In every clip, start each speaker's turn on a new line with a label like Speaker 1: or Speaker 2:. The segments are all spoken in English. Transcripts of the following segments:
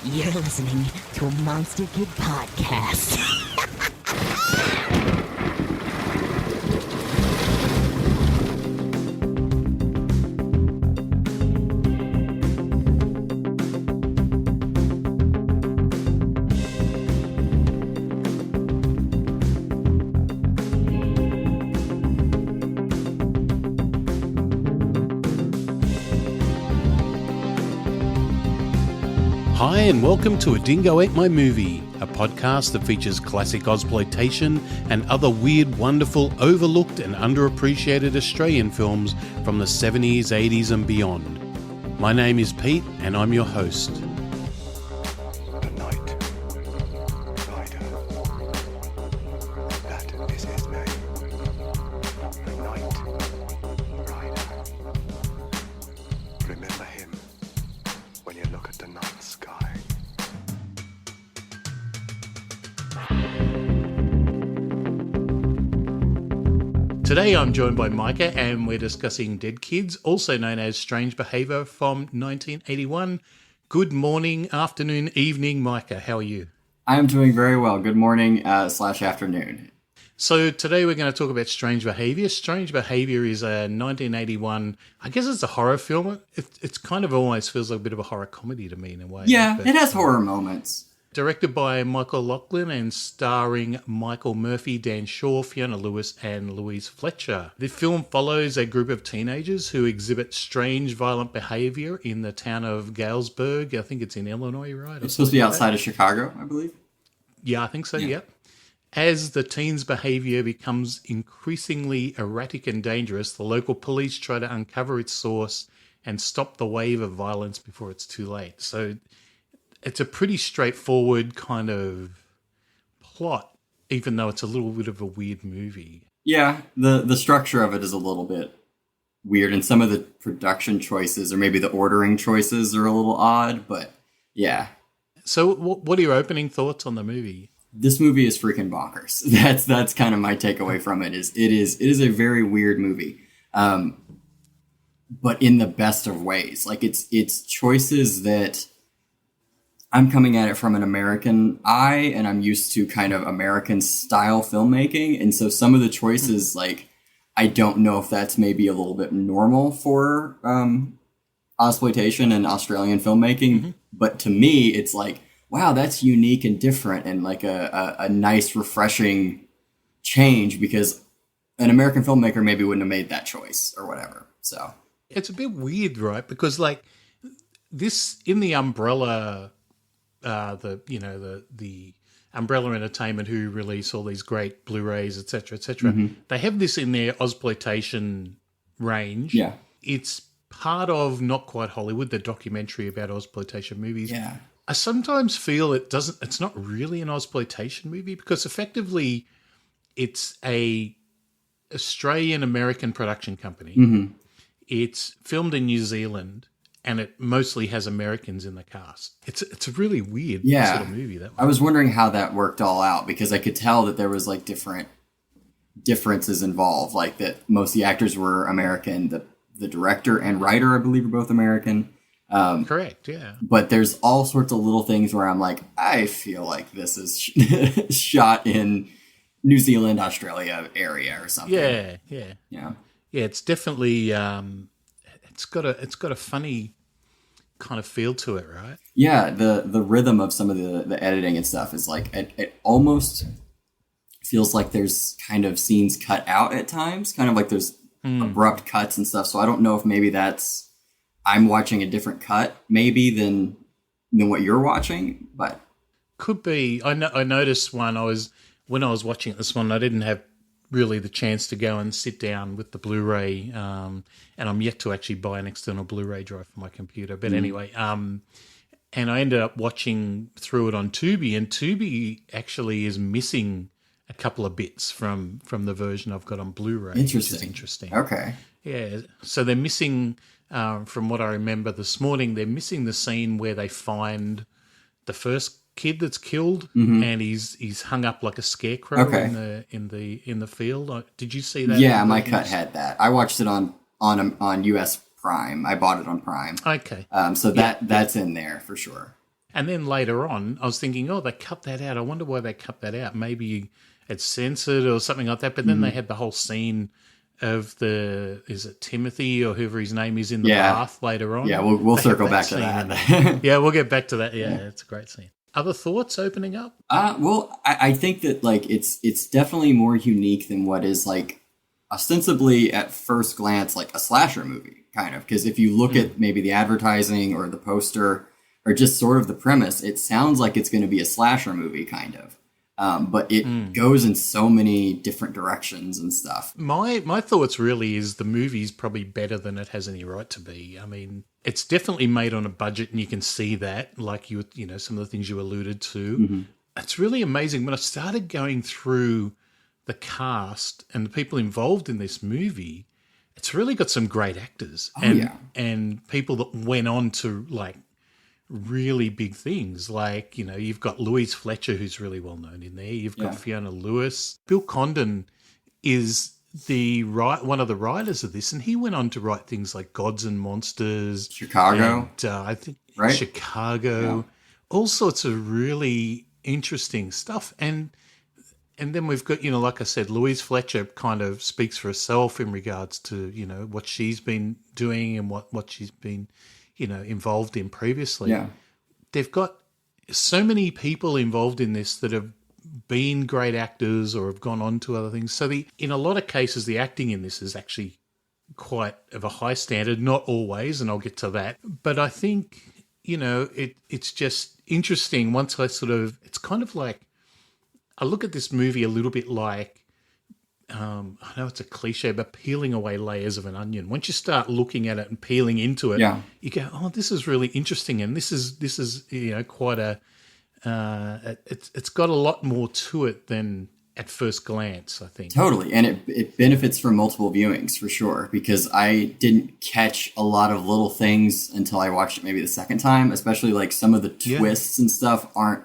Speaker 1: You're listening to a Monster Kid podcast.
Speaker 2: Hi and welcome to A Dingo Ate My Movie, a podcast that features classic Ozploitation and other weird, wonderful, overlooked and underappreciated Australian films from the 70s, 80s and beyond. My name is Pete and I'm your host.
Speaker 3: The Night Rider. That is his name. The Night Rider. Remember him when you look at the night sky.
Speaker 2: Today I'm joined by Micah and we're discussing Dead Kids, also known as Strange Behaviour from 1981. Good morning, afternoon, evening, Micah. How are you?
Speaker 4: I am doing very well. Good morning / afternoon.
Speaker 2: So today we're going to talk about Strange Behaviour. Strange Behaviour is a 1981, I guess it's a horror film. It's kind of almost feels like a bit of a horror comedy to me in a way.
Speaker 4: Yeah,
Speaker 2: But,
Speaker 4: it has horror moments.
Speaker 2: Directed by Michael Lachlan and starring Michael Murphy, Dan Shaw, Fiona Lewis and Louise Fletcher. The film follows a group of teenagers who exhibit strange violent behaviour in the town of Galesburg. I think it's in Illinois, right?
Speaker 4: It's supposed to be outside of Chicago, I believe.
Speaker 2: Yeah, I think so, yep. As the teens' behaviour becomes increasingly erratic and dangerous, the local police try to uncover its source and stop the wave of violence before it's too late. So it's a pretty straightforward kind of plot, even though it's a little bit of a weird movie.
Speaker 4: Yeah, the structure of it is a little bit weird, and some of the production choices, or maybe the ordering choices, are a little odd, but yeah.
Speaker 2: So what are your opening thoughts on the movie?
Speaker 4: This movie is freaking bonkers. That's kind of my takeaway from it. It is a very weird movie, but in the best of ways. Like it's choices that I'm coming at it from an American eye, and I'm used to kind of American style filmmaking, and so some of the choices, like I don't know if that's maybe a little bit normal for exploitation and Australian filmmaking, but to me, it's like, wow, that's unique and different and like a nice, refreshing change, because an American filmmaker maybe wouldn't have made that choice or whatever. So
Speaker 2: It's a bit weird, right? Because like this in the umbrella, the Umbrella Entertainment, who release all these great Blu-rays, etc., etc. They have this in their Ozploitation range.
Speaker 4: yeah,
Speaker 2: It's part of Not Quite Hollywood, the documentary about Ozploitation movies.
Speaker 4: yeah,
Speaker 2: I sometimes feel it's not really an Ozploitation movie, because effectively it's a Australian American production company. It's filmed in New Zealand and it mostly has Americans in the cast. It's a really weird sort of movie, that one.
Speaker 4: I was wondering how that worked all out, because I could tell that there was like different differences involved, like that most of the actors were American, the director and writer, I believe, are both American.
Speaker 2: Correct, yeah.
Speaker 4: But there's all sorts of little things where I'm like, I feel like this is shot in New Zealand, Australia area or something.
Speaker 2: Yeah.
Speaker 4: Yeah.
Speaker 2: Yeah, it's definitely it's got a funny kind of feel to it, right?
Speaker 4: Yeah, the rhythm of some of the editing and stuff is like it almost feels like there's kind of scenes cut out at times, kind of like there's abrupt cuts and stuff. So I don't know if maybe I'm watching a different cut maybe than what you're watching, but
Speaker 2: Could be. I noticed when I was watching this one, I didn't have really the chance to go and sit down with the Blu-ray, and I'm yet to actually buy an external Blu-ray drive for my computer. But anyway, and I ended up watching through it on Tubi, and Tubi actually is missing a couple of bits from the version I've got on Blu-ray, which is interesting.
Speaker 4: Okay.
Speaker 2: Yeah, so they're missing, from what I remember this morning, they're missing the scene where they find the first kid that's killed, and he's hung up like a scarecrow in the field. Did you see that?
Speaker 4: Yeah, my cut had that. I watched it on US Prime. I bought it on Prime.
Speaker 2: Okay.
Speaker 4: So that's in there for sure.
Speaker 2: And then later on, I was thinking, oh, they cut that out. I wonder why they cut that out. Maybe it's censored or something like that. But then they had the whole scene of is it Timothy or whoever his name is in the bath later on?
Speaker 4: Yeah, we'll
Speaker 2: They
Speaker 4: circle
Speaker 2: have
Speaker 4: back to
Speaker 2: scene in
Speaker 4: that.
Speaker 2: there. Yeah, we'll get back to that. Yeah, it's a great scene. Other thoughts opening up?
Speaker 4: Well, I think that like it's definitely more unique than what is like ostensibly at first glance like a slasher movie, kind of. Because if you look at maybe the advertising or the poster or just sort of the premise, it sounds like it's going to be a slasher movie, kind of. But it goes in so many different directions and stuff.
Speaker 2: My thoughts really is the movie's probably better than it has any right to be. I mean, it's definitely made on a budget, and you can see that, like you know, some of the things you alluded to. It's really amazing. When I started going through the cast and the people involved in this movie, it's really got some great actors and people that went on to like really big things. Like, you know, you've got Louise Fletcher, who's really well known in there. You've got Fiona Lewis. Bill Condon is one of the writers of this, and he went on to write things like Gods and Monsters,
Speaker 4: Chicago,
Speaker 2: and, I think
Speaker 4: right?
Speaker 2: Chicago, all sorts of really interesting stuff. And then we've got, you know, like I said, Louise Fletcher kind of speaks for herself in regards to, you know, what she's been doing and what she's been, you know, involved in previously.
Speaker 4: Yeah.
Speaker 2: They've got so many people involved in this that have been great actors or have gone on to other things. So in a lot of cases, the acting in this is actually quite of a high standard, not always, and I'll get to that. But I think, you know, it's just interesting once it's kind of like, I look at this movie a little bit like, I know it's a cliche, but peeling away layers of an onion. Once you start looking at it and peeling into it, you go, oh, this is really interesting. And this is you know, quite it's got a lot more to it than at first glance, I think.
Speaker 4: Totally. And it benefits from multiple viewings for sure, because I didn't catch a lot of little things until I watched it maybe the second time, especially like some of the twists and stuff aren't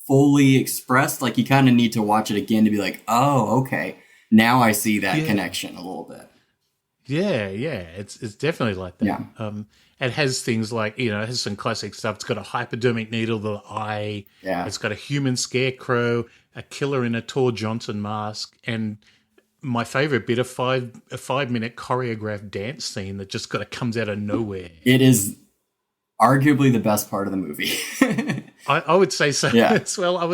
Speaker 4: fully expressed. Like you kind of need to watch it again to be like, oh, okay, now I see that connection a little bit.
Speaker 2: Yeah, it's definitely like that.
Speaker 4: Yeah.
Speaker 2: It has things like, you know, it has some classic stuff. It's got a hypodermic needle, the eye.
Speaker 4: Yeah.
Speaker 2: It's got a human scarecrow, a killer in a Tor Johnson mask, and my favorite bit, a 5-minute choreographed dance scene that just comes out of nowhere.
Speaker 4: It is arguably the best part of the movie.
Speaker 2: I would say so as well. I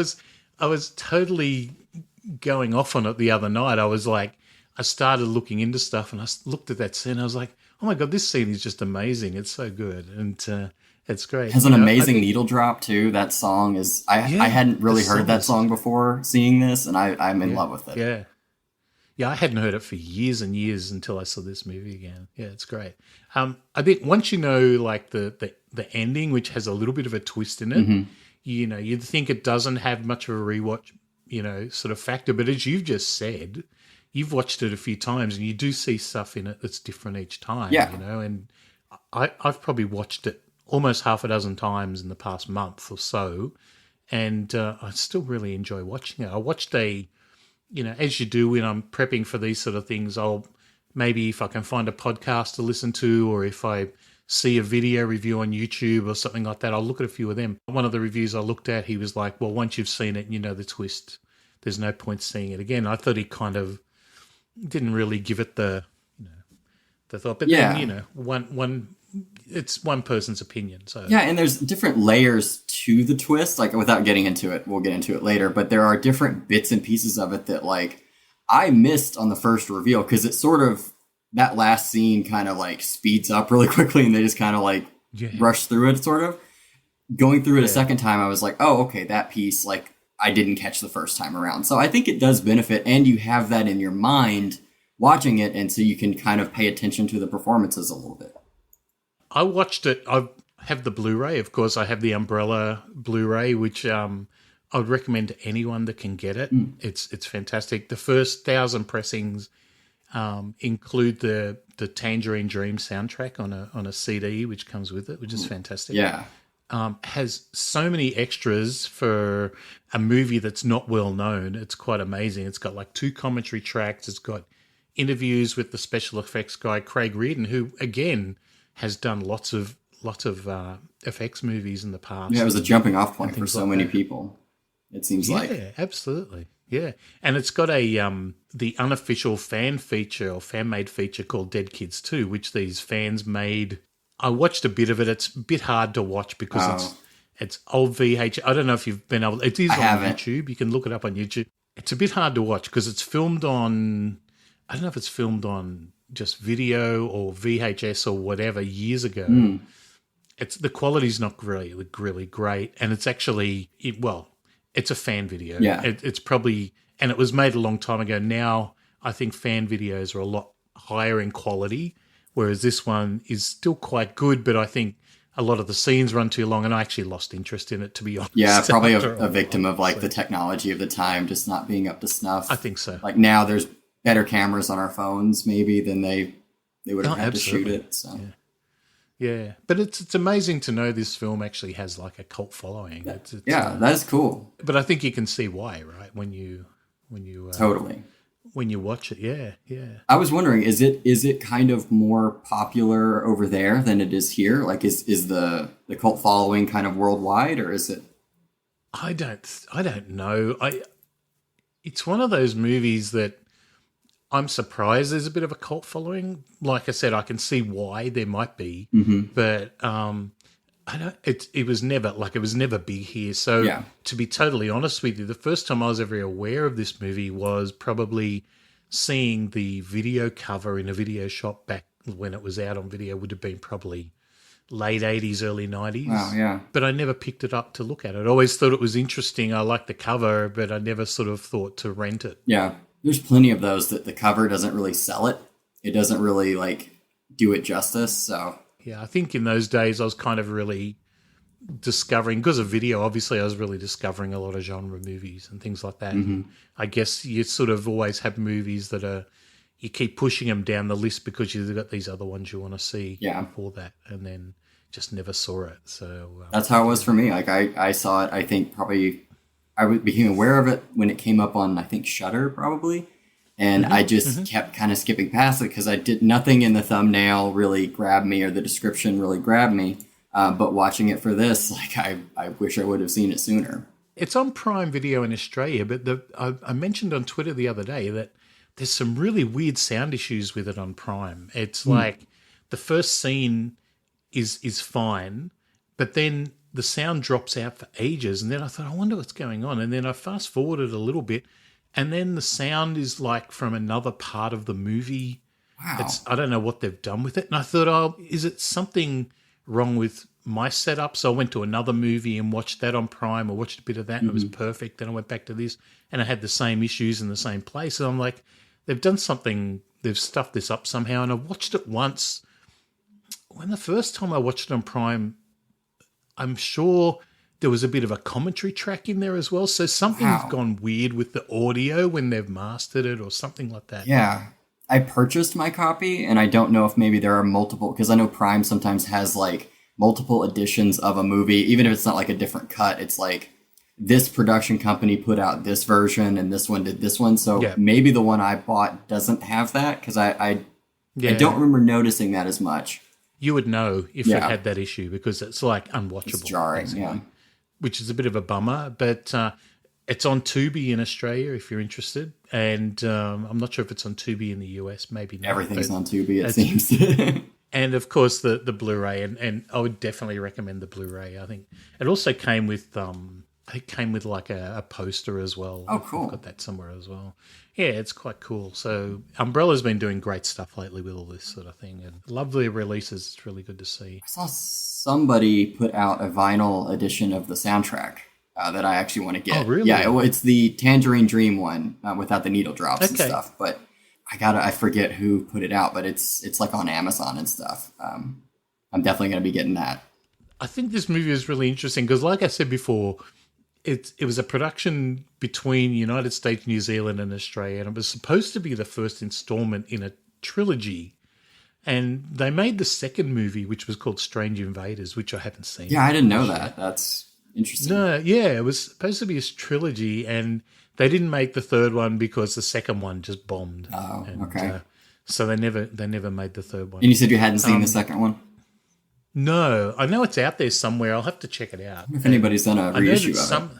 Speaker 2: was totally going off on it the other night. I was like, I started looking into stuff and I looked at that scene. I was like, oh my God, this scene is just amazing. It's so good. And it's great.
Speaker 4: It has an amazing needle drop too. That song is, I hadn't really heard that song before seeing this, and I'm in love with it.
Speaker 2: Yeah. Yeah, I hadn't heard it for years and years until I saw this movie again. Yeah, it's great. I think once you know, like the ending, which has a little bit of a twist in it, you know, you'd think it doesn't have much of a rewatch, you know, sort of factor. But as you've just said, you've watched it a few times, and you do see stuff in it that's different each time.
Speaker 4: Yeah.
Speaker 2: You know, and I've probably watched it almost half a dozen times in the past month or so, and I still really enjoy watching it. I watched you know, as you do when I'm prepping for these sort of things, I'll maybe, if I can find a podcast to listen to, or if I see a video review on YouTube or something like that, I'll look at a few of them. One of the reviews I looked at, he was like, well, once you've seen it and you know the twist, there's no point seeing it again. I thought he kind of didn't really give it the, you know, the thought. But then, you know, it's one person's opinion. So
Speaker 4: yeah, and there's different layers to the twist. Like, without getting into it, we'll get into it later, but there are different bits and pieces of it that, like, I missed on the first reveal, because it sort of, that last scene kind of like speeds up really quickly, and they just kind of like rush through it, sort of. Going through it a second time, I was like, oh, okay, that piece, like, I didn't catch the first time around. So I think it does benefit, and you have that in your mind watching it, and so you can kind of pay attention to the performances a little bit.
Speaker 2: I watched it. I have the Blu-ray, of course. I have the Umbrella Blu-ray, which I would recommend to anyone that can get it. It's fantastic. The first 1,000 pressings include the Tangerine Dream soundtrack on a CD, which comes with it, which is fantastic.
Speaker 4: Yeah.
Speaker 2: Has so many extras for a movie that's not well known. It's quite amazing. It's got like 2 commentary tracks. It's got interviews with the special effects guy, Craig Reardon, who, again, has done lots of lots of FX movies in the past.
Speaker 4: Yeah, it was a jumping off point for
Speaker 2: things
Speaker 4: so
Speaker 2: like
Speaker 4: many
Speaker 2: that.
Speaker 4: people. It seems like.
Speaker 2: Yeah, absolutely. Yeah, and it's got the unofficial fan feature or fan made feature called Dead Kids 2, which these fans made. I watched a bit of it. It's a bit hard to watch because it's old VH. I don't know if you've been able. It is on
Speaker 4: haven't.
Speaker 2: YouTube. You can look it up on YouTube. It's a bit hard to watch because it's filmed on. I don't know if it's filmed on just video or VHS or whatever years ago. It's the quality's not really great, and it's actually it's a fan video.
Speaker 4: Yeah.
Speaker 2: It's probably, and it was made a long time ago. Now I think fan videos are a lot higher in quality, whereas this one is still quite good, but I think a lot of the scenes run too long, and I actually lost interest in it, to be honest.
Speaker 4: Yeah, probably
Speaker 2: after
Speaker 4: a victim
Speaker 2: while.
Speaker 4: of like the technology of the time just not being up to snuff.
Speaker 2: I think so.
Speaker 4: Like now there's better cameras on our phones maybe than they would have had
Speaker 2: absolutely.
Speaker 4: to shoot it. So
Speaker 2: Yeah, but it's amazing to know this film actually has like a cult following. It's,
Speaker 4: that is cool.
Speaker 2: but I think you can see why, right? When you
Speaker 4: Totally.
Speaker 2: when you watch it, yeah.
Speaker 4: I was wondering, is it kind of more popular over there than it is here? Like is the cult following kind of worldwide, or is it?
Speaker 2: I don't know. It's one of those movies that I'm surprised there's a bit of a cult following. Like I said, I can see why there might be, but I don't. It was never big here. So to be totally honest with you, the first time I was ever aware of this movie was probably seeing the video cover in a video shop back when it was out on video. Would have been probably late 80s, early 90s.
Speaker 4: Wow, yeah.
Speaker 2: But I never picked it up to look at it. I always thought it was interesting. I liked the cover, but I never sort of thought to rent it.
Speaker 4: Yeah. There's plenty of those that the cover doesn't really sell it. It doesn't really like do it justice. So
Speaker 2: yeah, I think in those days I was kind of really discovering, because of video, obviously I was really discovering a lot of genre movies and things like that. I guess you sort of always have movies that are, you keep pushing them down the list because you've got these other ones you want to see before that, and then just never saw it. So
Speaker 4: that's how it was for me. Like I saw it, I think probably I became aware of it when it came up on, I think, Shudder probably. And I just kept kind of skipping past it because nothing in the thumbnail really grabbed me or the description really grabbed me. But watching it for this, like I wish I would have seen it sooner.
Speaker 2: It's on Prime Video in Australia, but I mentioned on Twitter the other day that there's some really weird sound issues with it on Prime. It's like the first scene is fine, but then the sound drops out for ages. And then I thought, I wonder what's going on. And then I fast forwarded a little bit, and then the sound is like from another part of the movie.
Speaker 4: Wow.
Speaker 2: I don't know what they've done with it. And I thought, is it something wrong with my setup? So I went to another movie and watched that on Prime. I watched a bit of that and it was perfect. Then I went back to this and I had the same issues in the same place. And I'm like, they've done something, they've stuffed this up somehow. And I watched it once. When the first time I watched it on Prime, I'm sure there was a bit of a commentary track in there as well. So something's gone weird with the audio when they've mastered it or something like that.
Speaker 4: Yeah. I purchased my copy, and I don't know if maybe there are multiple, because I know Prime sometimes has like multiple editions of a movie, even if it's not like a different cut. It's like this production company put out this version and this one did this one. So maybe the one I bought doesn't have that, because I don't remember noticing that as much.
Speaker 2: You would know if it had that issue because it's like unwatchable.
Speaker 4: It's jarring,
Speaker 2: which is a bit of a bummer, but it's on Tubi in Australia if you're interested. And I'm not sure if it's on Tubi in the US, maybe not.
Speaker 4: Everything's on Tubi, it seems.
Speaker 2: And, of course, the Blu-ray. And I would definitely recommend the Blu-ray. I think it also came with like a poster as well.
Speaker 4: Oh, cool.
Speaker 2: I've got that somewhere as well. Yeah, it's quite cool. So Umbrella's been doing great stuff lately with all this sort of thing. And lovely releases. It's really good to see.
Speaker 4: I saw somebody put out a vinyl edition of the soundtrack that I actually want to get.
Speaker 2: Oh, really?
Speaker 4: Yeah, it's the Tangerine Dream one without the needle drops and stuff. But I forget who put it out, but it's like on Amazon and stuff. I'm definitely going to be getting that.
Speaker 2: I think this movie is really interesting because, like I said before, it was a production between United States, New Zealand, and Australia, and it was supposed to be the first installment in a trilogy. And they made the second movie, which was called Strange Invaders, which I haven't seen.
Speaker 4: Yeah, I didn't know that. That's interesting.
Speaker 2: No, yeah, it was supposed to be a trilogy, and they didn't make the third one because the second one just bombed.
Speaker 4: Oh,
Speaker 2: and,
Speaker 4: okay.
Speaker 2: So they never made the third one.
Speaker 4: And you said you hadn't seen the second one?
Speaker 2: No, I know it's out there somewhere. I'll have to check it out.
Speaker 4: If anybody's done a
Speaker 2: I know
Speaker 4: reissue
Speaker 2: that
Speaker 4: of it.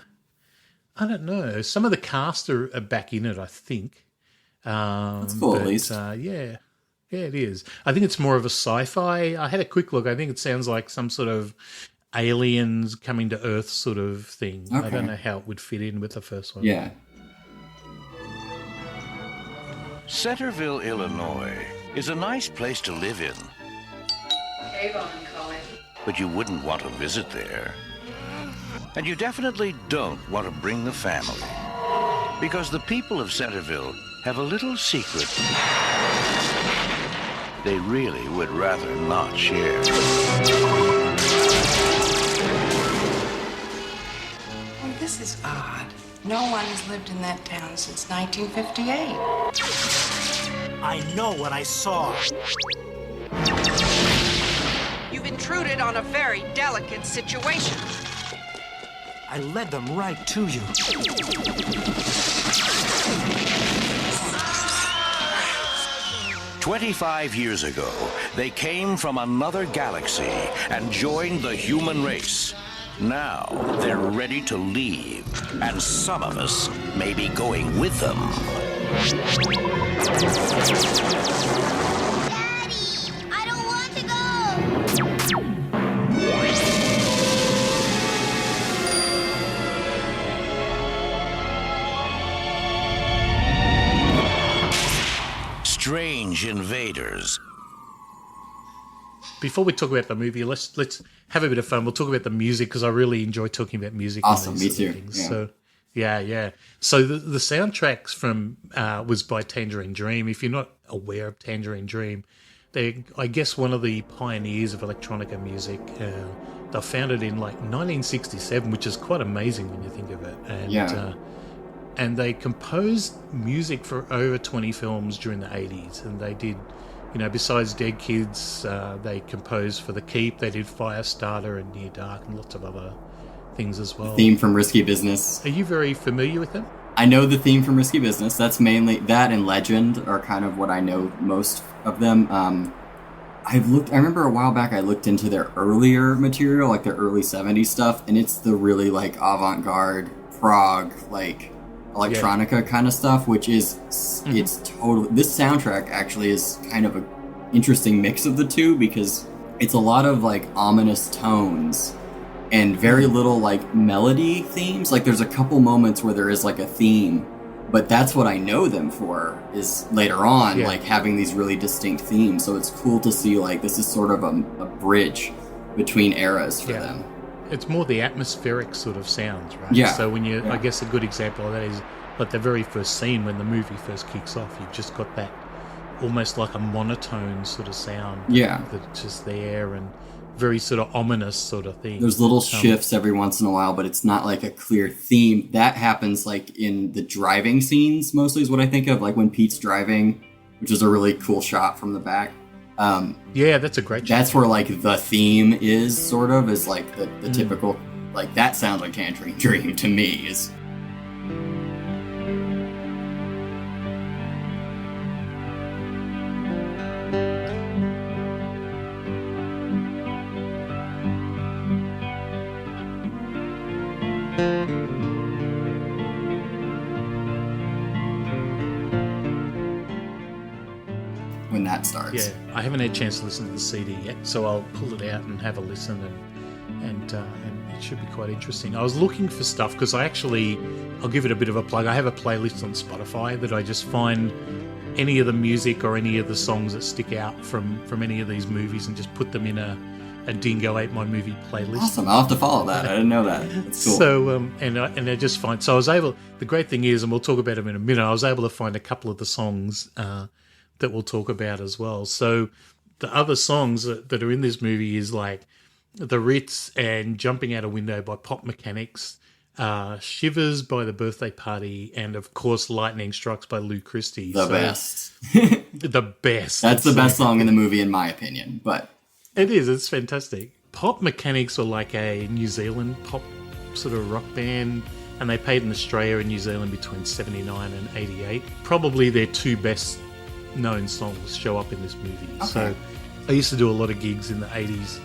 Speaker 2: I don't know. Some of the cast are back in it, I think.
Speaker 4: That's cool, at least.
Speaker 2: Yeah, it is. I think it's more of a sci-fi. I had a quick look. I think it sounds like some sort of aliens coming to Earth sort of thing.
Speaker 4: Okay.
Speaker 2: I don't know how it would fit in with the first one.
Speaker 4: Yeah.
Speaker 5: Centerville, Illinois is a nice place to live in,
Speaker 6: Avon calling.
Speaker 5: but you wouldn't want to visit there. And you definitely don't want to bring the family, because the people of Centerville have a little secret they really would rather not share.
Speaker 6: Well, this is odd. No one has lived in that town since 1958.
Speaker 7: I know what I saw.
Speaker 8: You've intruded on a very delicate situation.
Speaker 7: I led them right to you.
Speaker 5: 25 years ago, they came from another galaxy and joined the human race. Now they're ready to leave, and some of us may be going with them.
Speaker 9: Daddy, I don't want to go.
Speaker 5: Strange invaders.
Speaker 2: Before we talk about the movie, let's have a bit of fun. We'll talk about the music because I really enjoy talking about music. and
Speaker 4: Awesome,
Speaker 2: these
Speaker 4: me
Speaker 2: sort of
Speaker 4: too.
Speaker 2: things.
Speaker 4: Yeah.
Speaker 2: So yeah. So the soundtracks from was by Tangerine Dream. If you're not aware of Tangerine Dream, they I guess one of the pioneers of electronica music. They founded in like 1967, which is quite amazing when you think of it. And
Speaker 4: Yeah.
Speaker 2: and they composed music for over 20 films during the 80s. And they did, besides Dead Kids, they composed for The Keep. They did Firestarter and Near Dark and lots of other things as well.
Speaker 4: Theme from Risky Business.
Speaker 2: Are you very familiar with them?
Speaker 4: I know the theme from Risky Business. That's mainly that and Legend are kind of what I know most of them. I remember a while back I looked into their earlier material, like their early 70s stuff, and it's the really like avant-garde prog, like electronica kind of stuff, which is it's totally, this soundtrack actually is kind of an interesting mix of the two because it's a lot of like ominous tones and very little like melody themes. Like there's a couple moments where there is like a theme, but that's what I know them for is later on, like having these really distinct themes. So it's cool to see like this is sort of a bridge between eras for them.
Speaker 2: It's more the atmospheric sort of sounds, right?
Speaker 4: Yeah.
Speaker 2: So when I guess a good example of that is like the very first scene when the movie first kicks off, you've just got that almost like a monotone sort of sound.
Speaker 4: Yeah.
Speaker 2: That's just there and very sort of ominous sort of thing.
Speaker 4: There's little shifts every once in a while, but it's not like a clear theme. That happens like in the driving scenes mostly is what I think of, like when Pete's driving, which is a really cool shot from the back.
Speaker 2: Yeah, that's a great shot.
Speaker 4: That's where like the theme is sort of is like the typical, like that sounds like Tangerine Dream to me is. When that starts.
Speaker 2: Yeah, I haven't had a chance to listen to the CD yet, so I'll pull it out and have a listen, and it should be quite interesting. I was looking for stuff because I'll give it a bit of a plug. I have a playlist on Spotify that I just find any of the music or any of the songs that stick out from any of these movies and just put them in a Dingo 8 My Movie playlist.
Speaker 4: Awesome, I'll have to follow that. I didn't know that. That's cool.
Speaker 2: So, and I just find, so I was able, the great thing is, and we'll talk about them in a minute, I was able to find a couple of the songs that we'll talk about as well. So the other songs that are in this movie is like The Ritz and Jumping Out a Window by Pop Mechanics, Shivers by The Birthday Party, and of course Lightning Strikes by Lou Christie.
Speaker 4: The best.
Speaker 2: The best.
Speaker 4: That's the best song in the movie in my opinion, but...
Speaker 2: It is, it's fantastic. Pop Mechanics were like a New Zealand pop sort of rock band, and they played in Australia and New Zealand between 79 and 88. Probably their two best known songs show up in this movie.
Speaker 4: Okay.
Speaker 2: So I used to do a lot of gigs in the 80s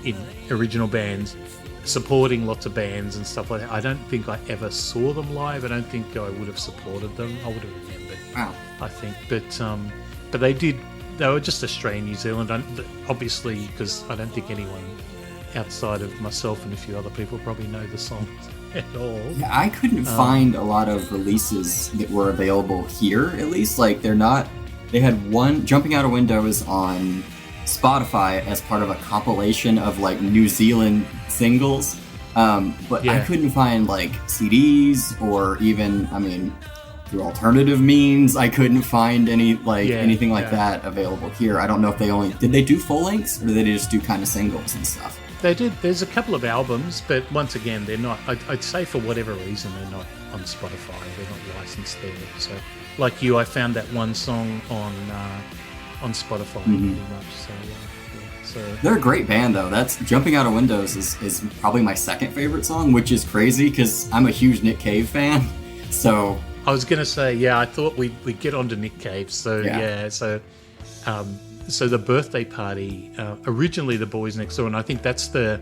Speaker 2: in original bands, supporting lots of bands and stuff like that. I don't think I ever saw them live. I don't think I would have supported them. I would have remembered.
Speaker 4: Wow.
Speaker 2: I think, but they did. They were just Australian, New Zealand, obviously, because I don't think anyone outside of myself and a few other people probably know the songs at all.
Speaker 4: Yeah, I couldn't find a lot of releases that were available here, at least. Like, they're not... They had one, Jumping Out of Windows, on Spotify as part of a compilation of, like, New Zealand singles. But I couldn't find, like, CDs or even, I mean... through alternative means, I couldn't find any anything like that available here. I don't know if did they do full lengths, or did they just do kind of singles and stuff?
Speaker 2: They did. There's a couple of albums, but once again, they're not. I'd say for whatever reason, they're not on Spotify. They're not licensed there. So, like you, I found that one song on Spotify pretty much. So yeah. So
Speaker 4: they're a great band, though. That's Jumping Out of Windows is probably my second favorite song, which is crazy because I'm a huge Nick Cave fan. So.
Speaker 2: I was going to say, I thought we'd get onto Nick Cave. So, so the Birthday Party, originally the Boys Next Door, and I think that's the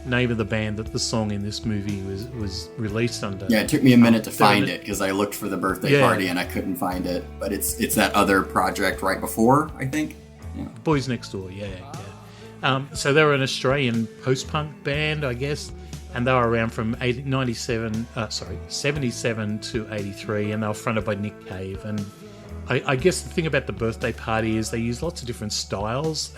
Speaker 2: name of the band that the song in this movie was released under.
Speaker 4: Yeah, it took me a minute to find it because I looked for the Birthday Party and I couldn't find it. But it's that other project right before, I think. Yeah.
Speaker 2: Boys Next Door, so they were an Australian post-punk band, I guess. And they were around from 77 to 83, and they were fronted by Nick Cave. And I guess the thing about the Birthday Party is they use lots of different styles.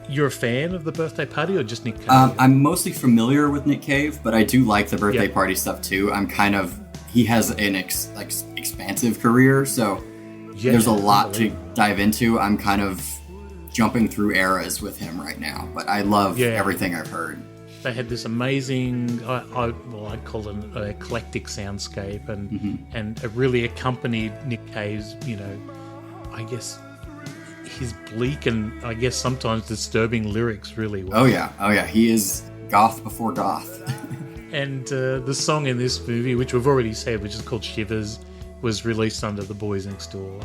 Speaker 2: You're a fan of the Birthday Party or just Nick Cave?
Speaker 4: I'm mostly familiar with Nick Cave, but I do like the Birthday Party stuff too. He has an expansive career, so there's a lot to dive into. I'm kind of jumping through eras with him right now, but I love everything I've heard.
Speaker 2: They had this amazing, I'd call it an eclectic soundscape, and it really accompanied Nick Cave's, I guess, his bleak and I guess sometimes disturbing lyrics really well.
Speaker 4: Oh yeah, he is goth before goth.
Speaker 2: And the song in this movie, which we've already said, which is called Shivers, was released under the Boys Next Door.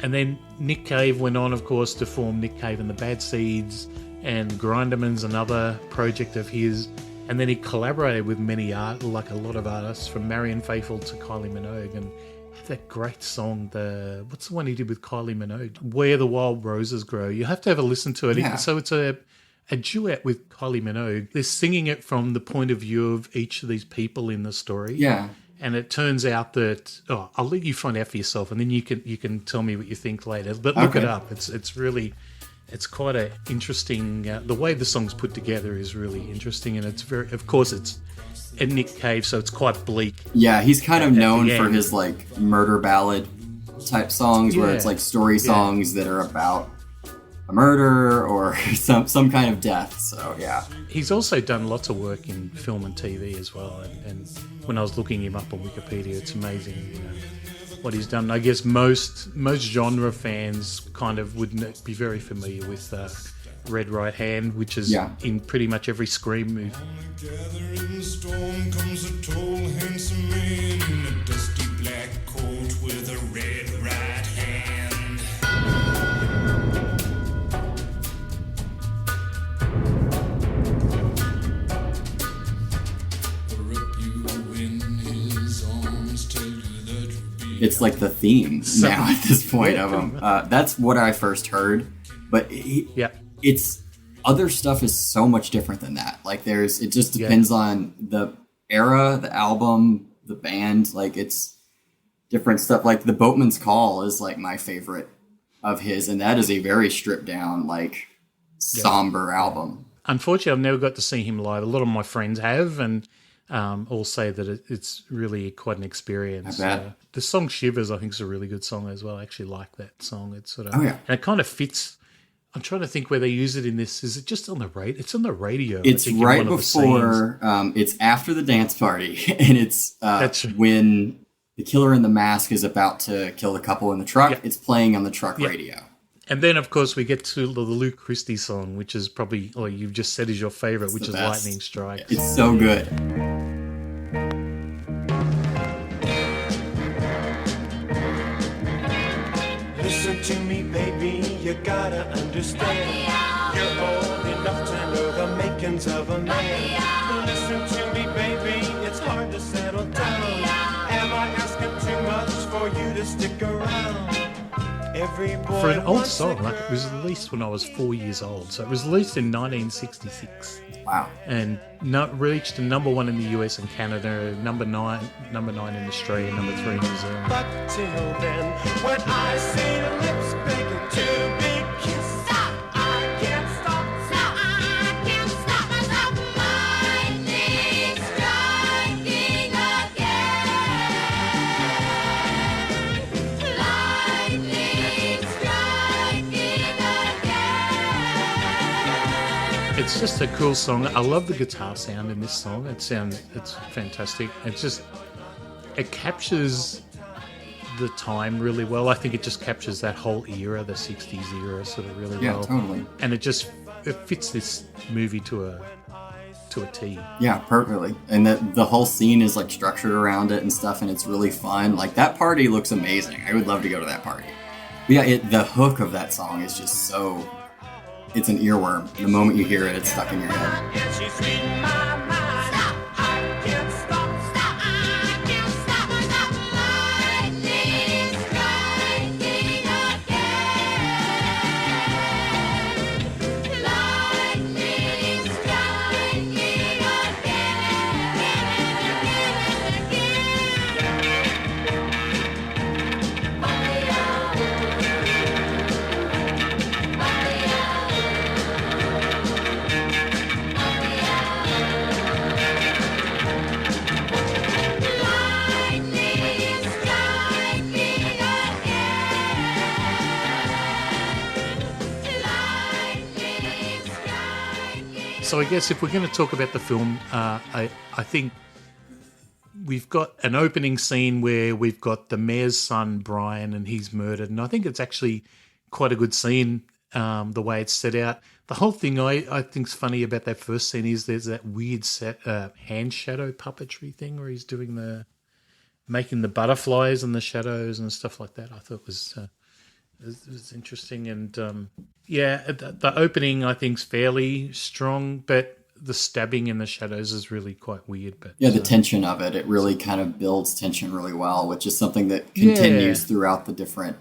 Speaker 2: And then Nick Cave went on, of course, to form Nick Cave and the Bad Seeds, and Grinderman's another project of his. And then he collaborated with a lot of artists, from Marianne Faithfull to Kylie Minogue. And that great song, what's the one he did with Kylie Minogue? Where the Wild Roses Grow. You have to have a listen to it.
Speaker 4: Yeah.
Speaker 2: So it's a duet with Kylie Minogue. They're singing it from the point of view of each of these people in the story.
Speaker 4: Yeah.
Speaker 2: And it turns out that I'll let you find out for yourself, and then you can tell me what you think later. But look it up. It's really quite a interesting. The way the song's put together is really interesting, and it's very. Of course, it's a Nick Cave, so it's quite bleak.
Speaker 4: Yeah, he's kind of known for his like murder ballad type songs, where it's like story songs that are about a murder or some kind of death. So yeah,
Speaker 2: he's also done lots of work in film and TV as well, and when I was looking him up on Wikipedia, it's amazing, what he's done. I guess most genre fans kind of wouldn't be very familiar with Red Right Hand, which is in pretty much every Scream movie.
Speaker 10: In the storm comes a tall, handsome man in a dusty black coat with a red right hand.
Speaker 4: It's like the theme now at this point of him. That's what I first heard, but it's other stuff is so much different than that. Like it just depends on the era, the album, the band. Like it's different stuff. Like The Boatman's Call is like my favorite of his, and that is a very stripped down, like somber album.
Speaker 2: Unfortunately, I've never got to see him live. A lot of my friends have, and all say that it's really quite an experience.
Speaker 4: I bet.
Speaker 2: The song Shivers, I think, is a really good song as well. I actually like that song. It's sort of,
Speaker 4: Oh, yeah.
Speaker 2: and it kind of fits. I'm trying to think where they use it in this. Is it just on the radio? It's on the radio.
Speaker 4: It's
Speaker 2: I think,
Speaker 4: right
Speaker 2: in one of the scenes.
Speaker 4: before, it's after the dance party, and it's
Speaker 2: That's right.
Speaker 4: when the killer in the mask is about to kill the couple in the truck.
Speaker 2: Yeah.
Speaker 4: It's playing on the truck
Speaker 2: Yeah.
Speaker 4: radio.
Speaker 2: And then, of course, we get to the Luke Christie song, which is probably, or you've just said is your favorite, which
Speaker 4: the
Speaker 2: is
Speaker 4: best.
Speaker 2: Lightning Strikes.
Speaker 4: It's so good.
Speaker 10: Listen to me, baby, you gotta understand. You're old enough to know the makings of a man. Listen to me, baby, it's hard to settle down. Am I asking too much for you to stick around? Every boy
Speaker 2: For an old
Speaker 10: wants a
Speaker 2: song, like it
Speaker 10: girl.
Speaker 2: was released when I was 4 years old. So it was released in 1966
Speaker 4: Wow.
Speaker 2: and reached number 1 in the US and Canada, number nine in Australia, number 3 in New Zealand.
Speaker 10: But till then, when I see your lips begging to be kissed, stop, I can't stop, stop, I can't stop myself. Lightning striking again. Lightning striking again.
Speaker 2: It's just a cool song. I love the guitar sound in this song. It's fantastic. It captures the time really well. I think it just captures that whole era, the 60s era, sort of really well.
Speaker 4: Yeah, totally.
Speaker 2: And it fits this movie to a T.
Speaker 4: Yeah, perfectly. And the whole scene is like structured around it and stuff, and it's really fun. Like that party looks amazing. I would love to go to that party. But yeah, the hook of that song is just so. It's an earworm. The moment you hear it, it's stuck in your head.
Speaker 10: And she's reading my mind. Stop, I can't stop, stop, I can't stop myself. Lightning striking again. Lightning striking
Speaker 2: So I guess if we're going to talk about the film, I think we've got an opening scene where we've got the mayor's son, Brian, and he's murdered. And I think it's actually quite a good scene, the way it's set out. The whole thing I think's funny about that first scene is there's that weird hand shadow puppetry thing where he's doing making the butterflies and the shadows and stuff like that. I thought was interesting. And the opening I think's fairly strong, but the stabbing in the shadows is really quite weird. But
Speaker 4: yeah, the tension of it really kind of builds tension really well, which is something that continues throughout the different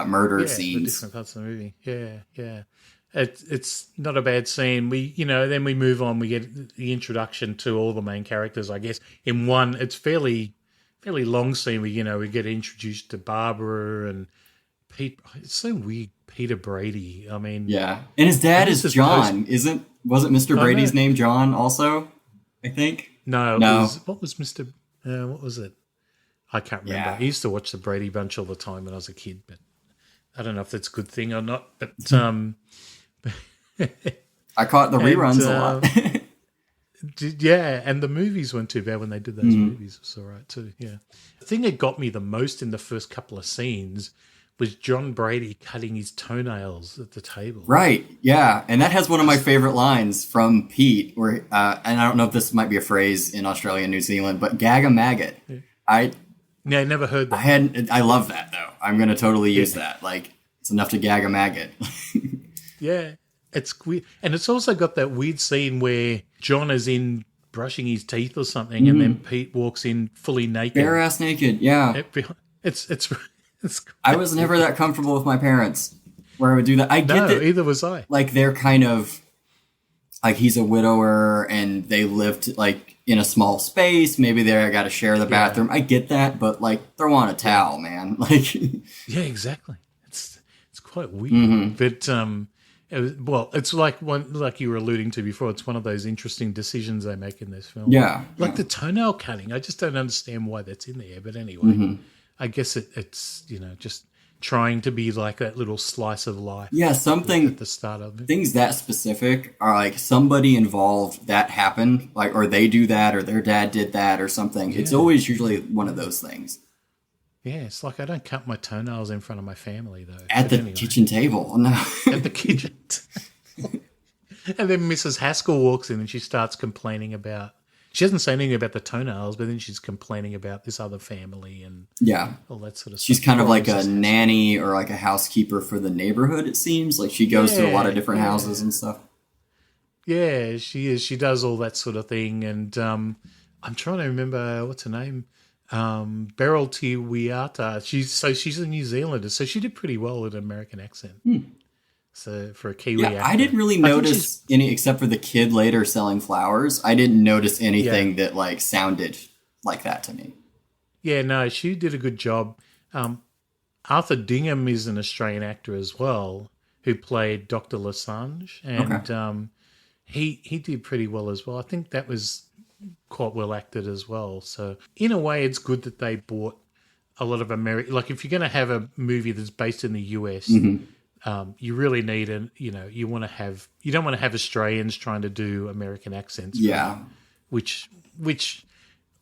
Speaker 4: murder scenes.
Speaker 2: The different parts of the movie. Yeah. It's not a bad scene. Then we move on. We get the introduction to all the main characters, I guess. In one, it's fairly long scene. We get introduced to Barbara and Pete. It's so weird. Peter Brady. I mean,
Speaker 4: yeah, and his dad is John. Wasn't Mr. Brady's name John also? I think
Speaker 2: no. What was Mr. What was it? I can't remember.
Speaker 4: Yeah.
Speaker 2: I used to watch the Brady Bunch all the time when I was a kid, but I don't know if that's a good thing or not. But
Speaker 4: I caught the reruns a lot.
Speaker 2: Yeah, and the movies weren't too bad when they did those movies. It was all right too, yeah. The thing that got me the most in the first couple of scenes was John Brady cutting his toenails at the table.
Speaker 4: Right, yeah. And that has one of my favorite lines from Pete, where, and I don't know if this might be a phrase in Australia and New Zealand, but gag a maggot.
Speaker 2: Yeah.
Speaker 4: I
Speaker 2: never heard that.
Speaker 4: I love that, though. I'm going to totally use that. Like, it's enough to gag a maggot.
Speaker 2: Yeah. It's weird. And it's also got that weird scene where John is in brushing his teeth or something, and then Pete walks in fully naked.
Speaker 4: Bare ass naked, yeah.
Speaker 2: It's
Speaker 4: I was never that comfortable with my parents where I would do that. I get that.
Speaker 2: Either was I.
Speaker 4: Like, they're kind of, like, he's a widower and they lived, like, in a small space. Maybe they got to share the bathroom. I get that, but, like, throw on a towel, man. Like,
Speaker 2: yeah, exactly. It's quite weird. But, it's like you were alluding to before. It's one of those interesting decisions they make in this film.
Speaker 4: Yeah.
Speaker 2: Like the toenail cutting. I just don't understand why that's in there. But anyway, I guess it's just trying to be like that little slice of life.
Speaker 4: Yeah, something
Speaker 2: at the start of it.
Speaker 4: Things that specific are like somebody involved that happened, like, or they do that, or their dad did that, or something. It's always usually one of those things.
Speaker 2: Yeah, it's like I don't cut my toenails in front of my family though.
Speaker 4: At the kitchen table, no.
Speaker 2: At the kitchen. And then Mrs. Haskell walks in and she starts complaining about. She hasn't said anything about the toenails, but then she's complaining about this other family and all that sort of stuff.
Speaker 4: She's kind of like a nanny or like a housekeeper for the neighborhood, it seems. Like she goes to a lot of different houses and stuff.
Speaker 2: Yeah, she is. She does all that sort of thing. And I'm trying to remember, what's her name? Beryl Tiwiata. She's a New Zealander, so she did pretty well with an American accent. So for a Kiwi actor.
Speaker 4: I didn't really notice any, except for the kid later selling flowers. I didn't notice anything that like sounded like that to me. Yeah,
Speaker 2: no, she did a good job. Arthur Dingham is an Australian actor as well, who played Dr. Lessange, and he did pretty well as well. I think that was quite well acted as well. So in a way, it's good that they bought a lot of American. Like if you're going to have a movie that's based in the US. You really need you don't want to have Australians trying to do American accents.
Speaker 4: Yeah.
Speaker 2: Which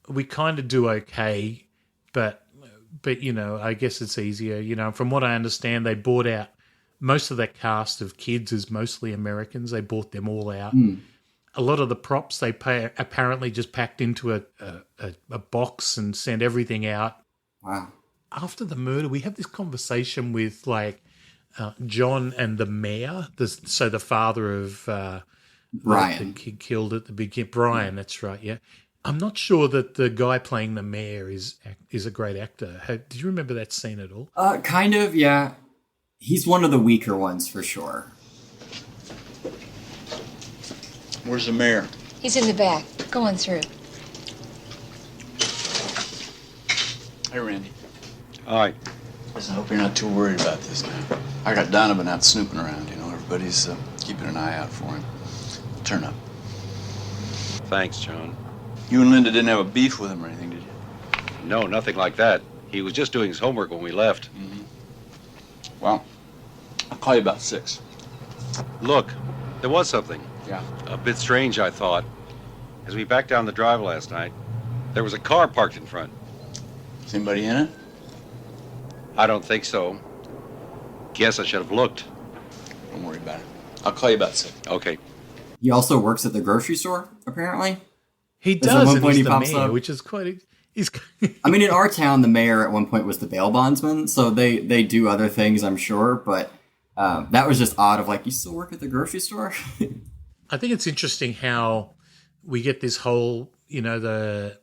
Speaker 2: we kind of do okay, but I guess it's easier. From what I understand, they bought out most of that cast of kids is mostly Americans. They bought them all out. A lot of the props they apparently just packed into a box and sent everything out.
Speaker 4: Wow.
Speaker 2: After the murder, we have this conversation with like John and the mayor, the father of
Speaker 4: Brian,
Speaker 2: the kid killed at the beginning. Brian, that's right. Yeah, I'm not sure that the guy playing the mayor is a great actor. Did you remember that scene at all?
Speaker 4: Kind of. Yeah, he's one of the weaker ones for sure.
Speaker 11: Where's the mayor?
Speaker 12: He's in the back. Go on through.
Speaker 11: Hey, Randy.
Speaker 13: All right.
Speaker 11: Listen, I hope you're not too worried about this now. I got Donovan out snooping around, Everybody's keeping an eye out for him. Turn up.
Speaker 13: Thanks, John.
Speaker 11: You and Linda didn't have a beef with him or anything, did you?
Speaker 13: No, nothing like that. He was just doing his homework when we left.
Speaker 11: Well, I'll call you about 6.
Speaker 13: Look, there was something.
Speaker 11: Yeah.
Speaker 13: A bit strange, I thought. As we backed down the drive last night, there was a car parked in front.
Speaker 11: Is anybody in it?
Speaker 13: I don't think so. Guess I should have looked.
Speaker 11: Don't worry about it. I'll call you about 6.
Speaker 13: Okay.
Speaker 4: He also works at the grocery store, apparently.
Speaker 2: He does, and he's the mayor, which is quite...
Speaker 4: I mean, in our town, the mayor at one point was the bail bondsman, so they do other things, I'm sure, but that was just odd of like, you still work at the grocery store?
Speaker 2: I think it's interesting how we get this whole, the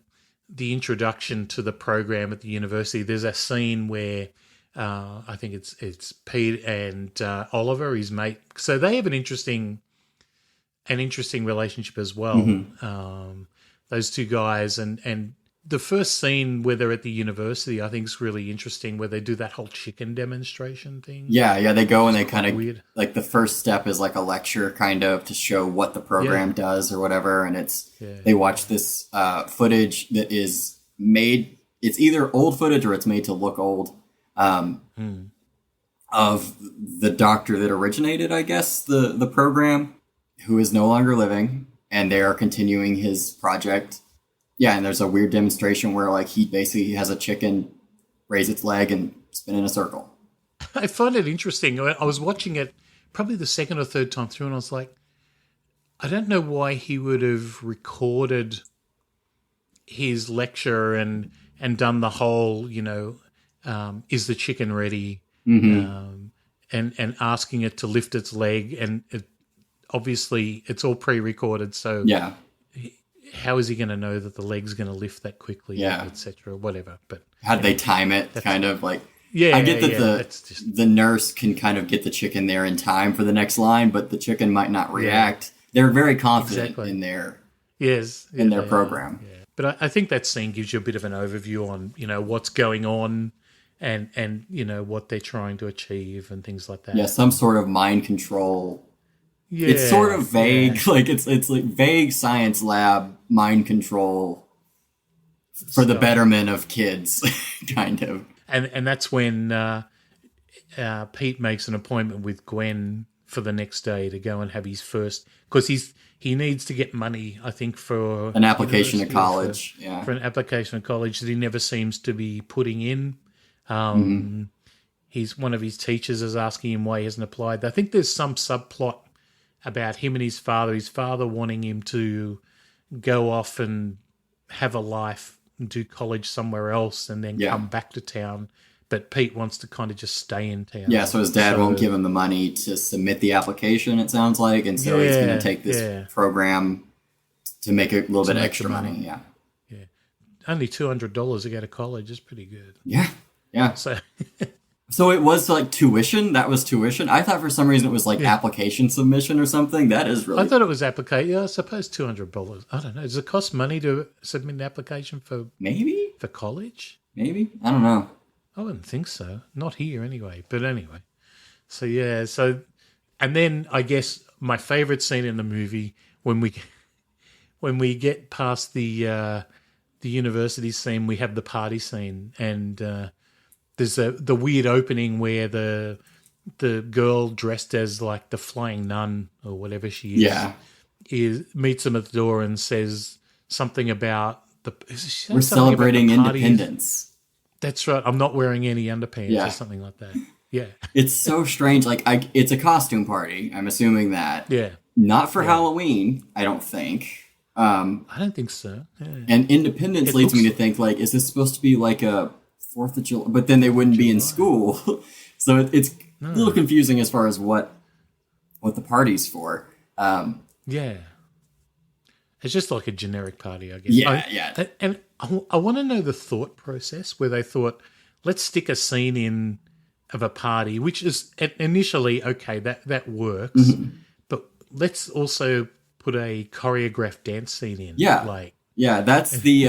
Speaker 2: introduction to the program at the university. There's a scene where I think it's Pete and Oliver, his mate. So they have an interesting relationship as well. Those two guys, and the first scene where they're at the university, I think is really interesting, where they do that whole chicken demonstration thing.
Speaker 4: Yeah, they go and they kind of weird. Like the first step is like a lecture, kind of to show what the program does or whatever, and they watch this footage that is made. It's either old footage or it's made to look old. Of the doctor that originated, I guess, the program, who is no longer living, and they are continuing his project. Yeah, and there's a weird demonstration where like he basically has a chicken raise its leg and spin in a circle.
Speaker 2: I find it interesting. I was watching it probably the second or third time through, and I was like, I don't know why he would have recorded his lecture and done the whole, is the chicken ready? And asking it to lift its leg, and obviously it's all pre-recorded. So how is he going to know that the leg's going to lift that quickly, etc., whatever? But
Speaker 4: how do they time it? Kind of like, I get that the nurse can kind of get the chicken there in time for the next line, but the chicken might not react. They're very confident in their program.
Speaker 2: Yeah. But I think that scene gives you a bit of an overview on what's going on and what they're trying to achieve and things like that.
Speaker 4: Yeah, some sort of mind control It's sort of vague, like it's like vague science lab mind control for the betterment of kids, kind of.
Speaker 2: And that's when Pete makes an appointment with Gwen for the next day to go and have his first, because he needs to get money, I think, for
Speaker 4: an application to college.
Speaker 2: For an application to college that he never seems to be putting in. He's one of his teachers is asking him why he hasn't applied. I think there's some subplot about him and his father wanting him to go off and have a life and do college somewhere else and then come back to town. But Pete wants to kind of just stay in town.
Speaker 4: Yeah, so his dad won't give him the money to submit the application, it sounds like. And so he's going to take this program to make a little bit extra money. Yeah.
Speaker 2: Only $200 to go to college is pretty good.
Speaker 4: Yeah.
Speaker 2: So...
Speaker 4: So it was like tuition? That was tuition? I thought for some reason it was like application submission or something. That is really...
Speaker 2: I thought it was application. Yeah, I suppose $200. I don't know. Does it cost money to submit an application for...
Speaker 4: Maybe?
Speaker 2: For college?
Speaker 4: Maybe? I don't know.
Speaker 2: I wouldn't think so. Not here anyway. But anyway. So yeah, and then I guess my favourite scene in the movie when we get past the university scene, we have the party scene, and there's the weird opening where the girl dressed as like the flying nun or whatever she is, meets them at the door and says something about
Speaker 4: we're celebrating independence.
Speaker 2: That's right. I'm not wearing any underpants or something like that. Yeah.
Speaker 4: It's so strange. Like it's a costume party. I'm assuming that.
Speaker 2: Yeah.
Speaker 4: Not for Halloween, I don't think.
Speaker 2: I don't think so. Yeah.
Speaker 4: And independence leads me to think, like, is this supposed to be like a 4th of July? But then they wouldn't be in school. So it's a little confusing as far as what the party's for.
Speaker 2: Yeah. It's just like a generic party, I guess. And I want to know the thought process where they thought, let's stick a scene in of a party, which is initially, okay, that works. Mm-hmm. But let's also put a choreographed dance scene in.
Speaker 4: Yeah. Yeah, that's the,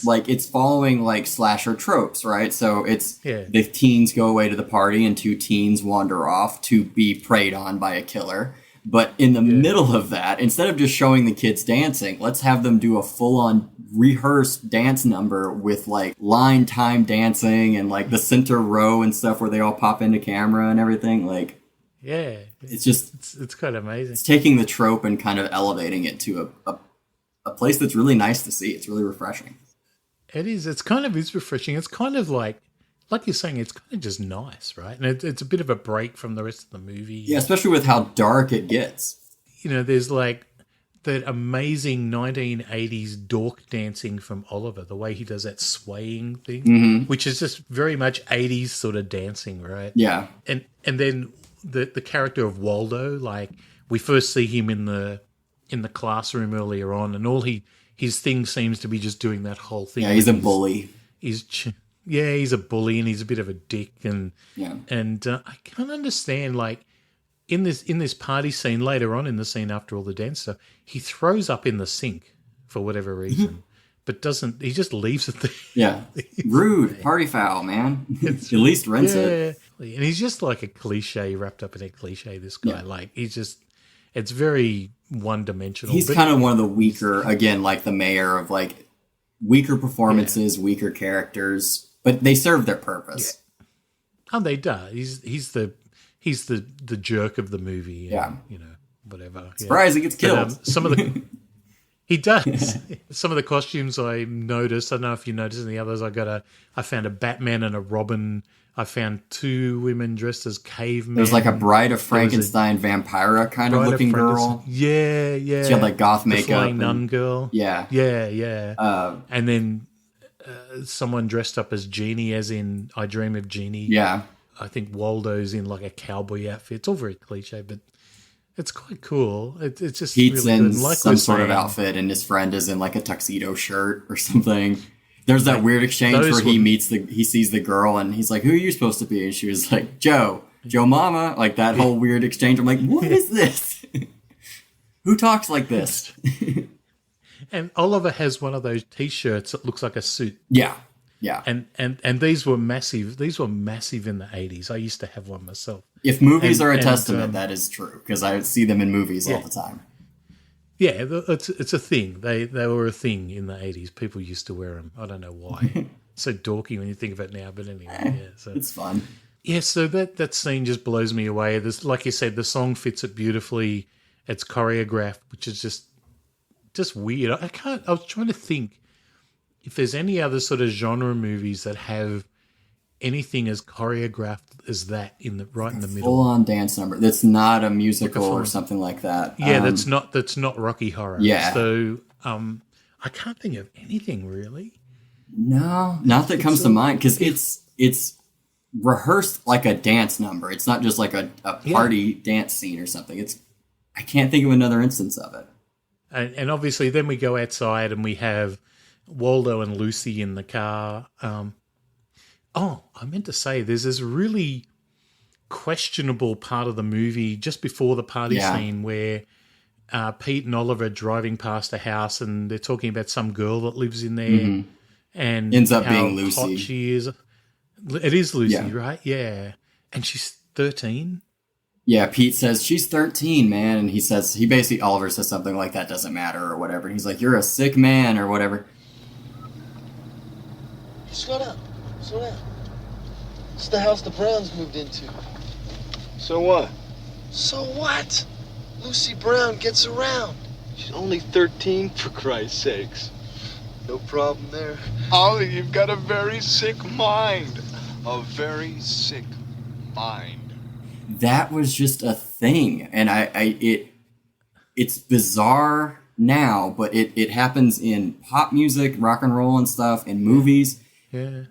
Speaker 4: like, it's following, like, slasher tropes, right? So it's the teens go away to the party and 2 teens wander off to be preyed on by a killer. But in the middle of that, instead of just showing the kids dancing, let's have them do a full-on rehearsed dance number with, like, line time dancing and, like, the center row and stuff where they all pop into camera and everything. Like, it's just...
Speaker 2: It's kind of amazing.
Speaker 4: It's taking the trope and kind of elevating it to a place that's really nice to see. It's really refreshing.
Speaker 2: It is. It's kind of refreshing. It's kind of like you're saying, it's kind of just nice, right? And it's a bit of a break from the rest of the movie.
Speaker 4: Yeah, especially with how dark it gets.
Speaker 2: You know, there's like that amazing 1980s dork dancing from Oliver, the way he does that swaying thing, which is just very much 80s sort of dancing, right?
Speaker 4: Yeah.
Speaker 2: And then the character of Waldo, like we first see him in the classroom earlier on, and his thing seems to be just doing that whole thing.
Speaker 4: Yeah, he's a bully.
Speaker 2: He's a bully and he's a bit of a dick, and I can't understand, like in this party scene later on in the scene after all the dance stuff, he throws up in the sink for whatever reason, but he just leaves it there.
Speaker 4: Yeah, rude, party foul, man. At least rinse it.
Speaker 2: And he's just like a cliche wrapped up in a cliche. This guy, like it's very one-dimensional.
Speaker 4: He's kind of one of the weaker, again, like the mayor of like weaker performances, weaker characters. But they serve their purpose.
Speaker 2: Yeah. Oh, they do. He's the jerk of the movie. And, you know, whatever.
Speaker 4: Surprise, he gets killed.
Speaker 2: But, he does. Some of the costumes I noticed. I don't know if you noticed any others. I found a Batman and a Robin. I found 2 women dressed as cavemen.
Speaker 4: There's like a Bride of Frankenstein vampira kind of looking girl.
Speaker 2: Yeah.
Speaker 4: She had like goth makeup.
Speaker 2: The flying nun girl.
Speaker 4: Yeah.
Speaker 2: And then someone dressed up as Genie, as in I Dream of Genie.
Speaker 4: Yeah.
Speaker 2: I think Waldo's in like a cowboy outfit. It's all very cliche, but it's quite cool. It's just
Speaker 4: Pete's
Speaker 2: really
Speaker 4: in
Speaker 2: good. Like
Speaker 4: some sort of outfit, and his friend is in like a tuxedo shirt or something. There's that weird exchange where he sees the girl and he's like, "Who are you supposed to be?" And she was like, Joe Mama. Like that whole weird exchange. I'm like, what is this? Who talks like this?
Speaker 2: And Oliver has one of those T-shirts that looks like a suit.
Speaker 4: Yeah. Yeah.
Speaker 2: And these were massive. These were massive in the 80s. I used to have one myself.
Speaker 4: If movies are a testament, that is true, because I see them in movies all the time.
Speaker 2: Yeah, it's a thing. They were a thing in the 80s. People used to wear them. I don't know why. So dorky when you think of it now, but anyway, yeah. So
Speaker 4: it's fun. Yeah,
Speaker 2: so that scene just blows me away. There's, like you said, the song fits it beautifully. It's choreographed, which is just weird. I was trying to think if there's any other sort of genre movies that have anything as choreographed as that in the middle.
Speaker 4: Full on dance number. That's not a musical or something like that.
Speaker 2: Yeah, that's not Rocky Horror.
Speaker 4: Yeah.
Speaker 2: So I can't think of anything really.
Speaker 4: No, not that comes to mind, because it's rehearsed like a dance number. It's not just like a party dance scene or something. I can't think of another instance of it.
Speaker 2: And obviously then we go outside and we have Waldo and Lucy in the car. I meant to say, there's this really questionable part of the movie just before the party scene where Pete and Oliver are driving past a house and they're talking about some girl that lives in there and
Speaker 4: ends up
Speaker 2: how
Speaker 4: being Lucy.
Speaker 2: Hot she is. It is Lucy, right? Yeah. And she's 13.
Speaker 4: Yeah, Pete says, she's 13, man. And Oliver says something like, that doesn't matter or whatever. He's like, you're a sick man or whatever.
Speaker 14: Shut up. Slow down. It's the house the Browns moved into.
Speaker 3: So what?
Speaker 14: So what? Lucy Brown gets around. She's only 13, for Christ's sakes. No problem there.
Speaker 3: Ollie, you've got a very sick mind. A very sick mind.
Speaker 4: That was just a thing. And it's bizarre now, but it happens in pop music, rock and roll and stuff, in movies.
Speaker 2: Yeah.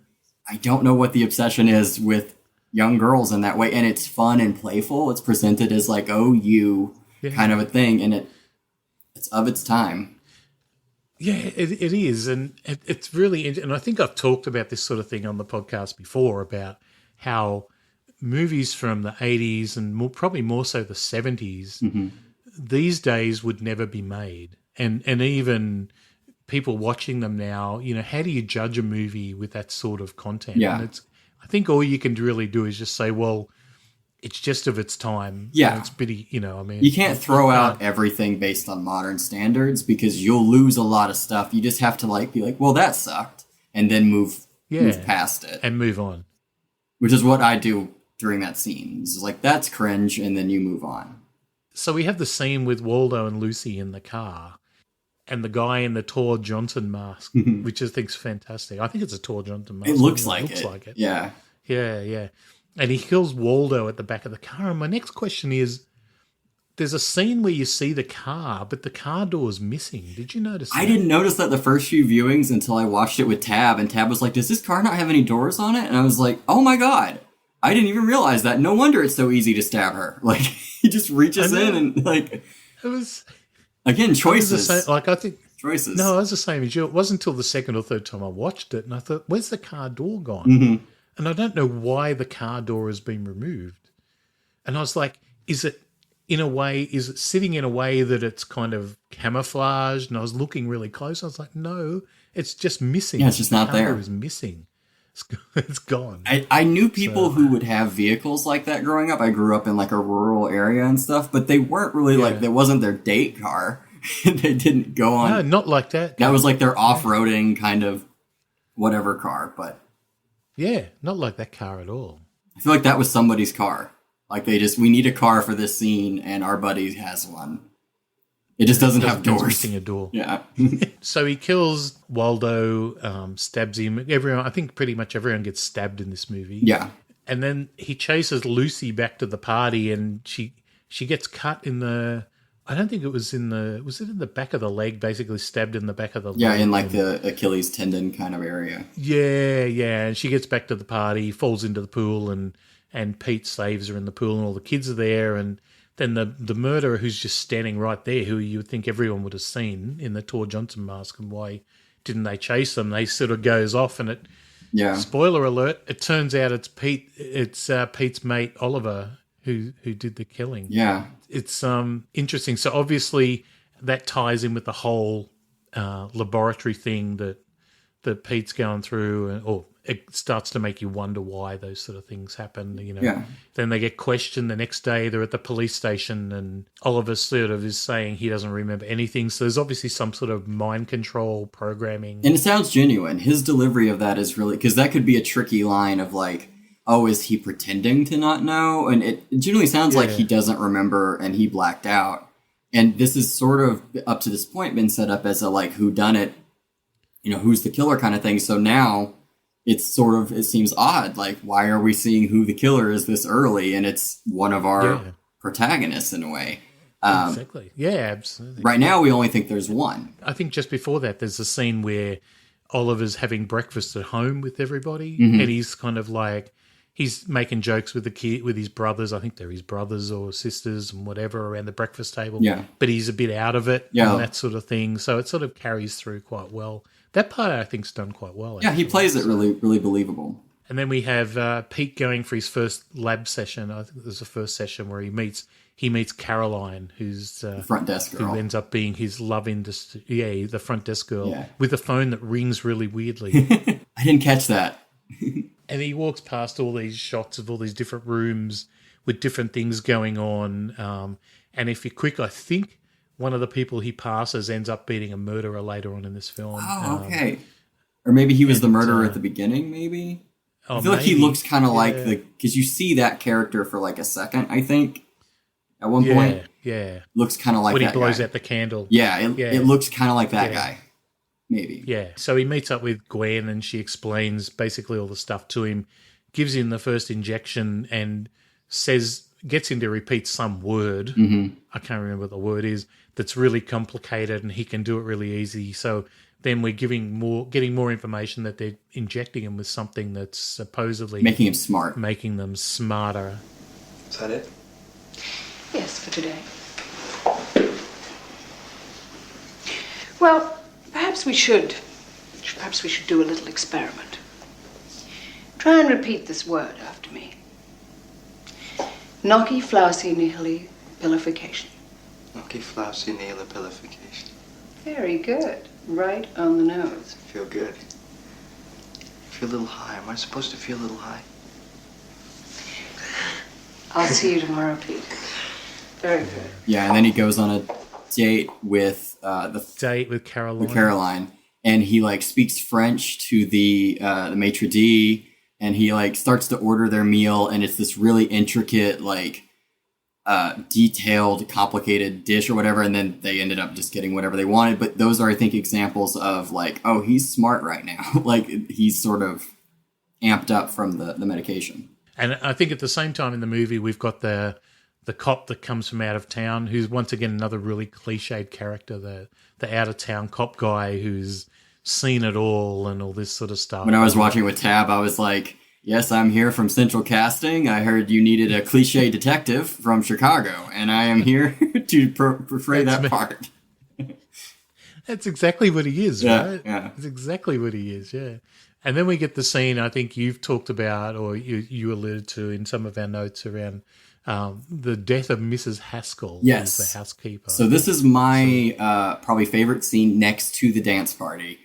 Speaker 4: I don't know what the obsession is with young girls in that way. And it's fun and playful. It's presented as like, kind of a thing. And it's of its time.
Speaker 2: Yeah, it is. And it's really, and I think I've talked about this sort of thing on the podcast before about how movies from the 80s and probably more so the 70s, these days would never be made. And even people watching them now, how do you judge a movie with that sort of content?
Speaker 4: Yeah.
Speaker 2: And I think all you can really do is just say, well, it's just of its time.
Speaker 4: Yeah.
Speaker 2: It's pretty,
Speaker 4: you can't throw out everything based on modern standards because you'll lose a lot of stuff. You just have to be like, well, that sucked. And then move past it.
Speaker 2: And move on.
Speaker 4: Which is what I do during that scene. It's like, that's cringe. And then you move on.
Speaker 2: So we have the scene with Waldo and Lucy in the car. And the guy in the Tor Johnson mask, which I think's fantastic. I think it's a Tor Johnson mask.
Speaker 4: It looks like it. Yeah.
Speaker 2: Yeah. And he kills Waldo at the back of the car. And my next question is, there's a scene where you see the car, but the car door's missing. Did you notice that?
Speaker 4: I didn't notice that the first few viewings until I watched it with Tab. And Tab was like, does this car not have any doors on it? And I was like, oh my God. I didn't even realize that. No wonder it's so easy to stab her. Like, he just reaches in and
Speaker 2: It was...
Speaker 4: Again, choices.
Speaker 2: I think
Speaker 4: choices.
Speaker 2: No, I was the same as you. It wasn't until the second or third time I watched it, and I thought, "Where's the car door gone?" And I don't know why the car door has been removed. And I was like, "Is it sitting in a way that it's kind of camouflaged?" And I was looking really close. I was like, "No, it's just missing.
Speaker 4: Yeah, it's just not there.
Speaker 2: The car is missing. It's gone."
Speaker 4: I knew people who would have vehicles like that growing up. I grew up in like a rural area and stuff, but they weren't really that wasn't their date car. They didn't go on.
Speaker 2: No, not like that.
Speaker 4: That was like their off-roading kind of whatever car, but.
Speaker 2: Yeah, not like that car at all.
Speaker 4: I feel like that was somebody's car. Like we need a car for this scene and our buddy has one. It just doesn't have doors.
Speaker 2: Missing a door.
Speaker 4: Yeah.
Speaker 2: So he kills Waldo, stabs him. I think pretty much everyone gets stabbed in this movie.
Speaker 4: Yeah.
Speaker 2: And then he chases Lucy back to the party, and she gets cut in the. I don't think it was in the. Was it in the back of the leg? Basically, stabbed in the back of the leg.
Speaker 4: Yeah, in like the Achilles tendon kind of area.
Speaker 2: Yeah. And she gets back to the party, falls into the pool, and Pete saves her in the pool, and all the kids are there, and. Then the murderer who's just standing right there, who you would think everyone would have seen in the Tor Johnson mask, and why didn't they chase them? They sort of goes off, and spoiler alert, it turns out it's Pete. It's Pete's mate Oliver who did the killing.
Speaker 4: Yeah,
Speaker 2: it's interesting. So obviously that ties in with the whole laboratory thing that that Pete's going through, or it starts to make you wonder why those sort of things happen, you know.
Speaker 4: Yeah.
Speaker 2: Then they get questioned the next day. They're at the police station, and Oliver sort of is saying he doesn't remember anything. So there's obviously some sort of mind control programming.
Speaker 4: And it sounds genuine. His delivery of that is really, because that could be a tricky line of like, oh, is he pretending to not know? And it genuinely sounds like he doesn't remember and he blacked out. And this is sort of, up to this point, been set up as a like whodunit, you know, who's the killer kind of thing. So now it's sort of, it seems odd. Like, why are we seeing who the killer is this early? And it's one of our protagonists in a way.
Speaker 2: Exactly. Yeah, absolutely.
Speaker 4: Right now, we only think there's one.
Speaker 2: I think just before that, there's a scene where Oliver's having breakfast at home with everybody,
Speaker 4: Mhm.
Speaker 2: and he's kind of like, he's making jokes with the kid, with his brothers. I think they're his brothers or sisters and whatever around the breakfast table.
Speaker 4: Yeah.
Speaker 2: But he's a bit out of it
Speaker 4: Yeah.
Speaker 2: and that sort of thing. So it sort of carries through quite well. That part I think's done quite well.
Speaker 4: Yeah, he plays it really, really believable.
Speaker 2: And then we have Pete going for his first lab session. I think there's the first session where he meets Caroline, who's
Speaker 4: front desk girl,
Speaker 2: who ends up being his love interest. Yeah, the front desk girl
Speaker 4: Yeah.
Speaker 2: with a phone that rings really weirdly.
Speaker 4: I didn't catch that.
Speaker 2: And he walks past all these shots of all these different rooms with different things going on. And if you're quick, I think one of the people he passes ends up being a murderer later on in this film.
Speaker 4: Oh, okay. Or maybe he was the murderer at the beginning, maybe? I feel like he looks kind of like because you see that character for like a second, I think, at one point.
Speaker 2: Yeah.
Speaker 4: Looks kind of like
Speaker 2: when
Speaker 4: that
Speaker 2: he blows
Speaker 4: guy.
Speaker 2: out the candle.
Speaker 4: Yeah, it looks kind of like that guy. Maybe.
Speaker 2: Yeah. So he meets up with Gwen and she explains basically all the stuff to him, gives him the first injection and gets him to repeat some word.
Speaker 4: Mhm.
Speaker 2: I can't remember what the word is, that's really complicated and he can do it really easy. So then we're getting more information that they're injecting him with something that's supposedly
Speaker 4: making him smart.
Speaker 2: Making them smarter.
Speaker 11: Is that it?
Speaker 6: Yes, for today. Well, perhaps we should do a little experiment. Try and repeat this word after me. Gnocchi flausi nihili pillification.
Speaker 11: Gnocchi flausi nihili pillification.
Speaker 6: Very good. Right on the nose.
Speaker 11: Feel good. Feel a little high. Am I supposed to feel a little high?
Speaker 6: I'll see you tomorrow, Pete. Very good.
Speaker 4: Yeah, and then he goes on a date with
Speaker 2: with Caroline.
Speaker 4: With Caroline, and he like speaks French to the maitre d', and he like starts to order their meal, and it's this really intricate, like detailed, complicated dish or whatever, and then they ended up just getting whatever they wanted. But those are, I think, examples of like, oh, he's smart right now. Like he's sort of amped up from the medication.
Speaker 2: And I think at the same time in the movie, we've got the cop that comes from out of town, who's once again another really cliched character, the out of town cop guy who's seen it all and all this sort of stuff.
Speaker 4: When I was watching with Tab, I was like, yes, I'm here from Central Casting. I heard you needed a cliche detective from Chicago, and I am here to portray that part.
Speaker 2: That's exactly what he is,
Speaker 4: Yeah,
Speaker 2: right?
Speaker 4: yeah.
Speaker 2: That's exactly what he is, yeah. And then we get the scene I think you've talked about, or you alluded to in some of our notes around the death of Mrs. Haskell,
Speaker 4: Yes.
Speaker 2: who's the housekeeper.
Speaker 4: So this is my probably favorite scene next to the dance party.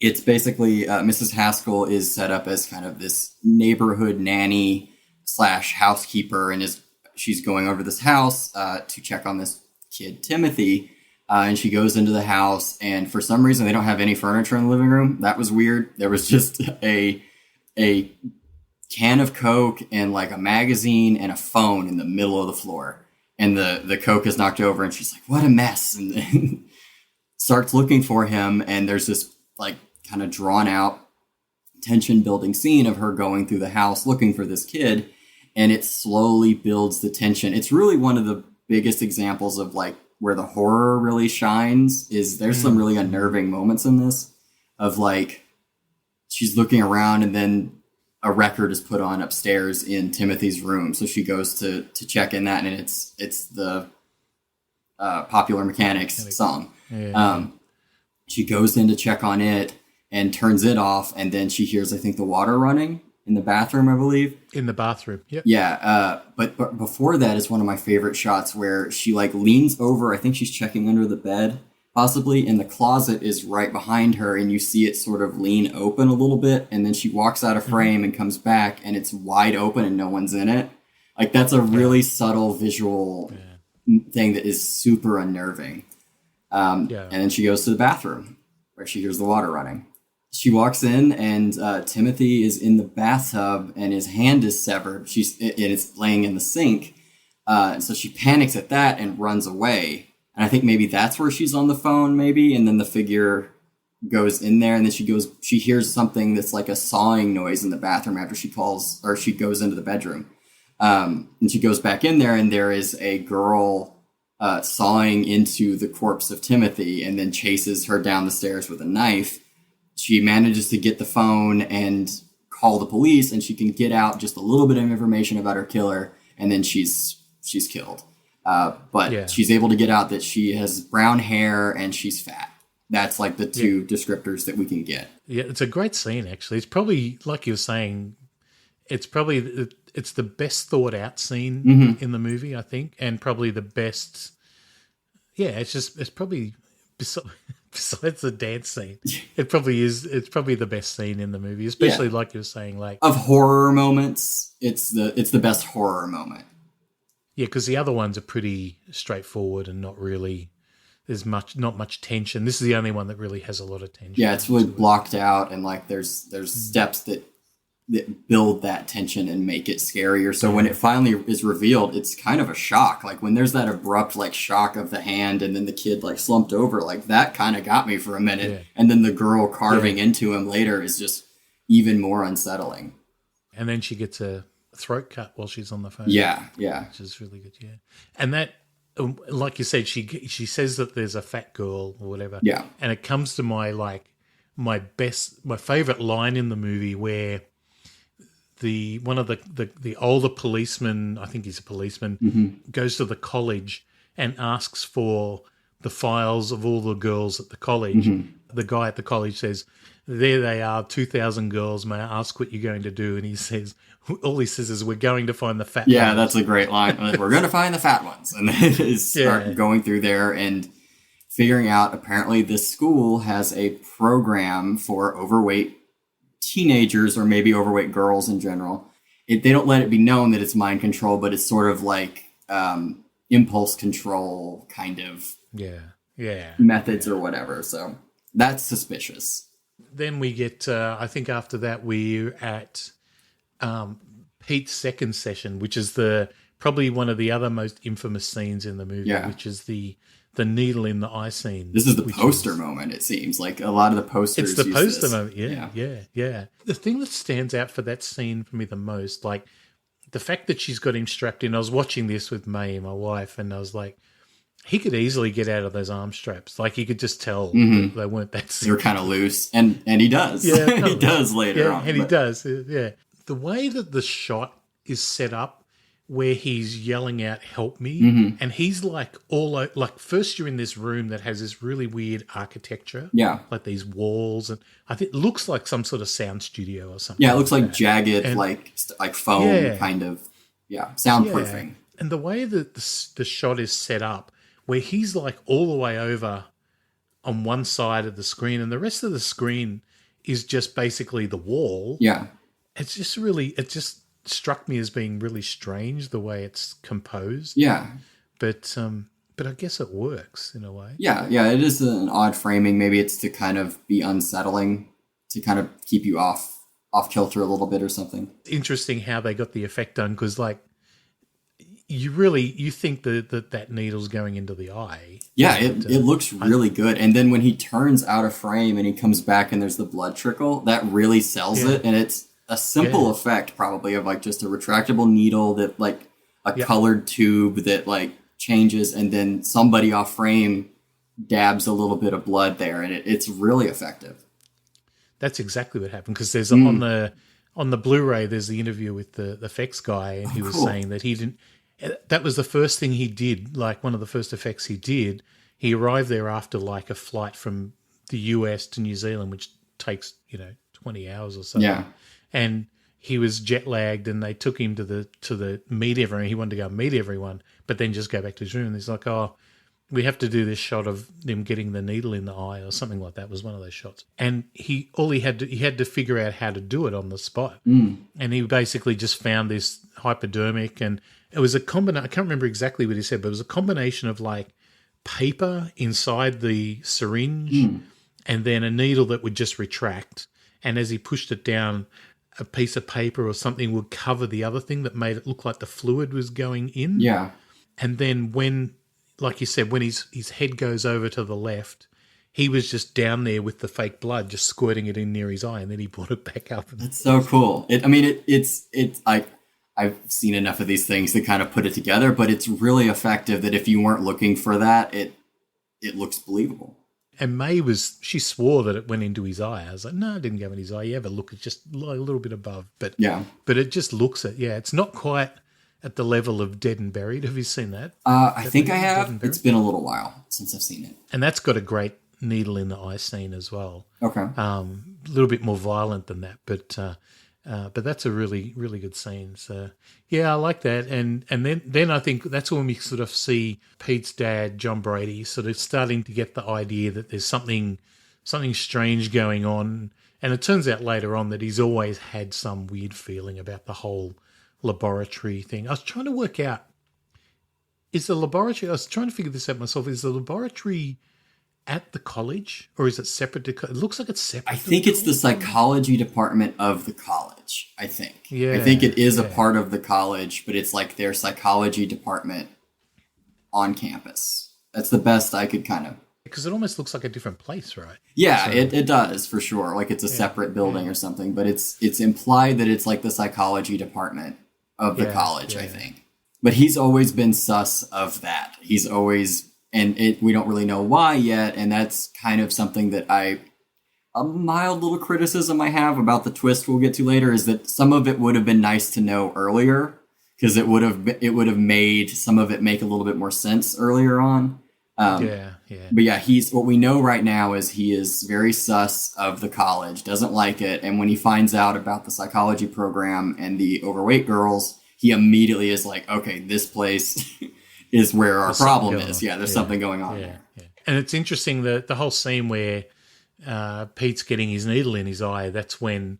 Speaker 4: It's basically Mrs. Haskell is set up as kind of this neighborhood nanny / housekeeper, and she's going over this house to check on this kid, Timothy. And she goes into the house, and for some reason they don't have any furniture in the living room. That was weird. There was just a can of Coke and like a magazine and a phone in the middle of the floor. And the Coke is knocked over, and she's like, what a mess. And then starts looking for him, and there's this like kind of drawn out tension building scene of her going through the house looking for this kid, and it slowly builds the tension. It's really one of the biggest examples of like where the horror really shines. Is there's some really unnerving moments in this of like she's looking around, and then a record is put on upstairs in Timothy's room, so she goes to check in that, and it's the Popular Mechanics song.
Speaker 2: Yeah.
Speaker 4: She goes in to check on it and turns it off, and then she hears, I think, the water running in the bathroom, I believe.
Speaker 2: In the bathroom, yep.
Speaker 4: Yeah, but before that is one of my favorite shots where she like leans over, I think she's checking under the bed, possibly, and the closet is right behind her, and you see it sort of lean open a little bit, and then she walks out of frame and comes back, and it's wide open and no one's in it. Like, that's a really subtle visual thing that is super unnerving. And then she goes to the bathroom, where she hears the water running. She walks in, and Timothy is in the bathtub, and his hand is severed. And it's laying in the sink. So she panics at that and runs away. And I think maybe that's where she's on the phone, maybe. And then the figure goes in there, and then she hears something that's like a sawing noise in the bathroom after she goes into the bedroom. And she goes back in there, and there is a girl sawing into the corpse of Timothy, and then chases her down the stairs with a knife. She manages to get the phone and call the police, and she can get out just a little bit of information about her killer, and then she's killed. But she's able to get out that she has brown hair and she's fat. That's like the two descriptors that we can get.
Speaker 2: Yeah, it's a great scene, actually. It's probably, like you were saying, it's the best thought out scene in the movie, I think, and probably the best. Yeah, it's probably besides the dance scene, it probably is. It's probably the best scene in the movie, especially like you were saying, like
Speaker 4: of horror moments. It's the best horror moment.
Speaker 2: Yeah, because the other ones are pretty straightforward and not really. There's not much tension. This is the only one that really has a lot of tension.
Speaker 4: Yeah, it's really blocked out, and like there's steps that build that tension and make it scarier. So when it finally is revealed, it's kind of a shock. Like when there's that abrupt like shock of the hand, and then the kid like slumped over, like that kind of got me for a minute. Yeah. And then the girl carving into him later is just even more unsettling.
Speaker 2: And then she gets a throat cut while she's on the phone.
Speaker 4: Yeah.
Speaker 2: Which is really good. Yeah, and that. Like you said, she says that there's a fat girl or whatever.
Speaker 4: Yeah. And
Speaker 2: it comes to my favorite line in the movie where one of the older policeman, I think he's a policeman, goes to the college and asks for the files of all the girls at the college. The guy at the college says, "There they are, 2,000 girls. May I ask what you're going to do?" And he says, all he says is, "We're going to find the fat ones."
Speaker 4: Yeah, that's a great line. We're going to find the fat ones. And then start going through there and figuring out, apparently this school has a program for overweight teenagers, or maybe overweight girls in general. They don't let it be known that it's mind control, but it's sort of like impulse control kind of methods or whatever. So that's suspicious.
Speaker 2: Then we get, I think after that, we're at Pete's second session, which is probably one of the other most infamous scenes in the movie, which is the needle in the eye scene.
Speaker 4: This is the poster moment, it seems. Like a lot of the posters
Speaker 2: It's the poster moment, yeah. The thing that stands out for that scene for me the most, like the fact that she's got him strapped in. I was watching this with May, my wife, and I was like, he could easily get out of those arm straps. Like, you could just tell that they weren't that simple.
Speaker 4: They were kind of loose. And he does.
Speaker 2: Yeah,
Speaker 4: he does later on.
Speaker 2: And he does, yeah. The way that the shot is set up, where he's yelling out, "Help me," and he's like first you're in this room that has this really weird architecture.
Speaker 4: Yeah.
Speaker 2: Like these walls, and I think it looks like some sort of sound studio or something.
Speaker 4: Yeah, it looks like jagged, and, like foam kind of, soundproofing.
Speaker 2: Yeah. And the way that the shot is set up, where he's like all the way over on one side of the screen and the rest of the screen is just basically the wall.
Speaker 4: Yeah.
Speaker 2: It just struck me as being really strange the way it's composed.
Speaker 4: Yeah.
Speaker 2: But I guess it works in a way.
Speaker 4: Yeah, it is an odd framing. Maybe it's to kind of be unsettling, to kind of keep you off kilter a little bit or something.
Speaker 2: Interesting how they got the effect done, because like you think that needle's going into the eye.
Speaker 4: Yeah, it looks really good. And then when he turns out of frame and he comes back and there's the blood trickle, that really sells it. And it's a simple effect probably of like just a retractable needle that like a colored tube that like changes, and then somebody off frame dabs a little bit of blood there, and it's really effective.
Speaker 2: That's exactly what happened, because there's on the Blu-ray there's the interview with the effects guy, and he was saying that that was the first thing he did, like one of the first effects he did. He arrived there after like a flight from the US to New Zealand, which takes 20 hours or so.
Speaker 4: Yeah.
Speaker 2: And he was jet lagged, and they took him to the meet everyone. He wanted to go meet everyone, but then just go back to his room. And he's like, "Oh, we have to do this shot of them getting the needle in the eye or something like that was one of those shots. And he had to figure out how to do it on the spot. And he basically just found this hypodermic, and it was a combination. I can't remember exactly what he said, but it was a combination of like paper inside the syringe and then a needle that would just retract. And as he pushed it down, a piece of paper or something would cover the other thing that made it look like the fluid was going in.
Speaker 4: Yeah.
Speaker 2: And then when, like you said, when his head goes over to the left, he was just down there with the fake blood, just squirting it in near his eye, and then he brought it back up.
Speaker 4: That's so cool. It's I've seen enough of these things to kind of put it together, but it's really effective that if you weren't looking for that, it looks believable.
Speaker 2: And she swore that it went into his eye. I was like, no, it didn't go in his eye. You have a look, it's just a little bit above. But it just looks it's not quite at the level of Dead and Buried. Have you seen that?
Speaker 4: I think I have. It's been a little while since I've seen it.
Speaker 2: And that's got a great needle in the eye scene as well.
Speaker 4: Okay.
Speaker 2: A little bit more violent than that, but that's a really, really good scene. So yeah, I like that. And then I think that's when we sort of see Pete's dad, John Brady, sort of starting to get the idea that there's something strange going on. And it turns out later on that he's always had some weird feeling about the whole laboratory thing. I was trying to work out, I was trying to figure this out myself. Is the laboratory at the college, or is it separate? It looks like it's separate.
Speaker 4: I think it's the psychology department of the college, I think.
Speaker 2: Yeah,
Speaker 4: I think it is a part of the college, but it's like their psychology department on campus. That's the best I could kind of...
Speaker 2: Because it almost looks like a different place, right?
Speaker 4: Yeah, so, it does, for sure. Like it's a separate building or something, but it's implied that it's like the psychology department of the college, I think. But he's always been sus of that. He's always... And we don't really know why yet, and that's kind of something that a mild little criticism I have about the twist we'll get to later is that some of it would have been nice to know earlier, because it would have made some of it make a little bit more sense earlier on. But yeah, what we know right now is he is very sus of the college, doesn't like it, and when he finds out about the psychology program and the overweight girls, he immediately is like, okay, this place... is where our problem is. Yeah, there's something going on there.
Speaker 2: Yeah. And it's interesting that the whole scene where Pete's getting his needle in his eye, that's when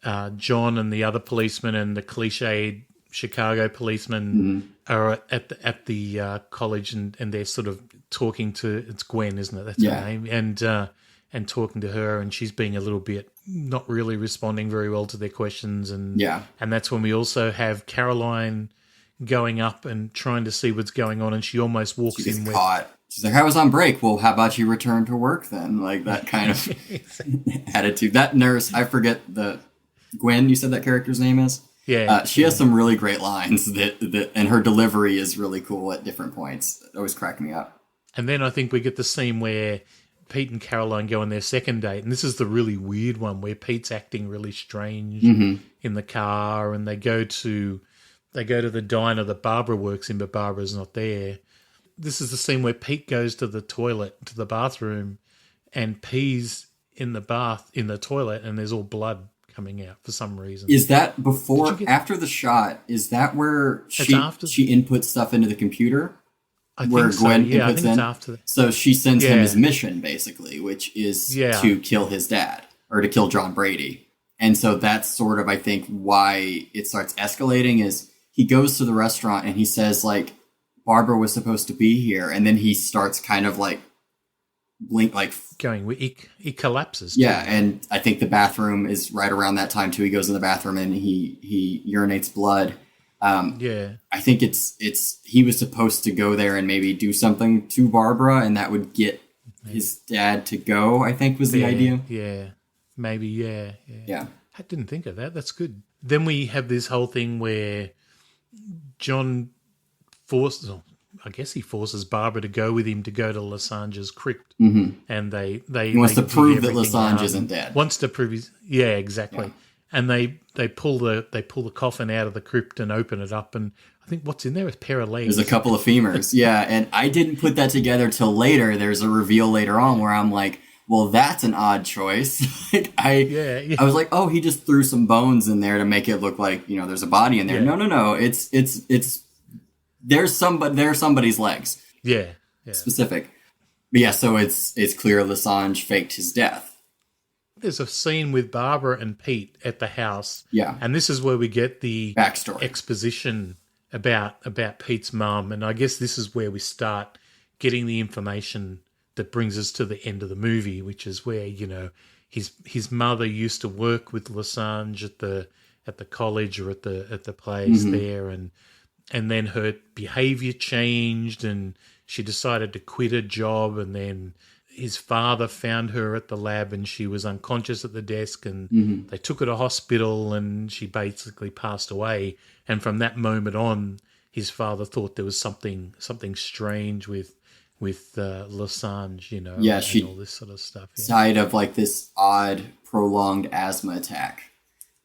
Speaker 2: John and the other policeman and the cliched Chicago policeman are at the college and they're sort of talking to, it's Gwen, isn't it? That's her name. And talking to her, and she's being a little bit not really responding very well to their questions. And that's when we also have Caroline going up and trying to see what's going on, and she almost walks in with...
Speaker 4: caught. She's like, I was on break. Well, how about you return to work then? Like that kind of attitude. That nurse, I forget Gwen, you said that character's name is?
Speaker 2: Yeah.
Speaker 4: She has some really great lines that and her delivery is really cool at different points. It always cracked me up.
Speaker 2: And then I think we get the scene where Pete and Caroline go on their second date, and this is the really weird one where Pete's acting really strange in the car, and they go to the diner that Barbara works in, but Barbara's not there. This is the scene where Pete goes to the bathroom, and pees in the toilet, and there's all blood coming out for some reason.
Speaker 4: Is that after the shot? Is that where she inputs stuff into the computer?
Speaker 2: I think so. Yeah, I think it's after that.
Speaker 4: So she sends him his mission, basically, which is to kill his dad, or to kill John Brady. And so that's sort of, I think, why it starts escalating is he goes to the restaurant and he says, like, Barbara was supposed to be here. And then he starts kind of like
Speaker 2: he collapses.
Speaker 4: Yeah. And I think the bathroom is right around that time too. He goes in the bathroom and he urinates blood. I think he was supposed to go there and maybe do something to Barbara, and that would get his dad to go, I think was the idea.
Speaker 2: Yeah. Maybe. Yeah.
Speaker 4: I
Speaker 2: didn't think of that. That's good. Then we have this whole thing where John forces Barbara to go with him to go to Lasange's crypt, and they
Speaker 4: he wants to prove that Lasange isn't dead.
Speaker 2: Wants to prove exactly. Yeah. And they pull the coffin out of the crypt and open it up, and I think what's in there is a pair of legs.
Speaker 4: There's a couple of femurs, and I didn't put that together till later. There's a reveal later on where I'm like, well, that's an odd choice. I was like, oh, he just threw some bones in there to make it look like, there's a body in there. No. There's somebody's legs.
Speaker 2: Yeah.
Speaker 4: specific. But yeah, so it's clear Lessange faked his death.
Speaker 2: There's a scene with Barbara and Pete at the house.
Speaker 4: Yeah.
Speaker 2: And this is where we get the
Speaker 4: backstory
Speaker 2: exposition about Pete's mum. And I guess this is where we start getting the information that brings us to the end of the movie, which is where, you know, his mother used to work with Lessange at the college or at the place there, and then her behavior changed and she decided to quit her job, and then his father found her at the lab and she was unconscious at the desk, and they took her to hospital and she basically passed away. And from that moment on, his father thought there was something strange with Lessange, you know, and all this sort of stuff. Yeah.
Speaker 4: Died of like this odd prolonged asthma attack.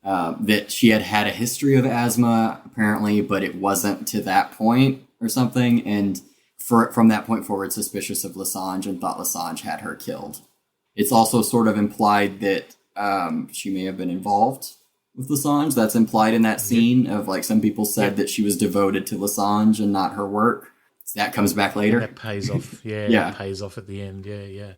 Speaker 4: That she had a history of asthma apparently, but it wasn't to that point or something. And from that point forward, suspicious of Lessange and thought Lessange had her killed. It's also sort of implied that she may have been involved with Lessange. That's implied in that scene of like some people said that she was devoted to Lessange and not her work. That comes back later.
Speaker 2: And that pays off. Yeah, It pays off at the end. Yeah.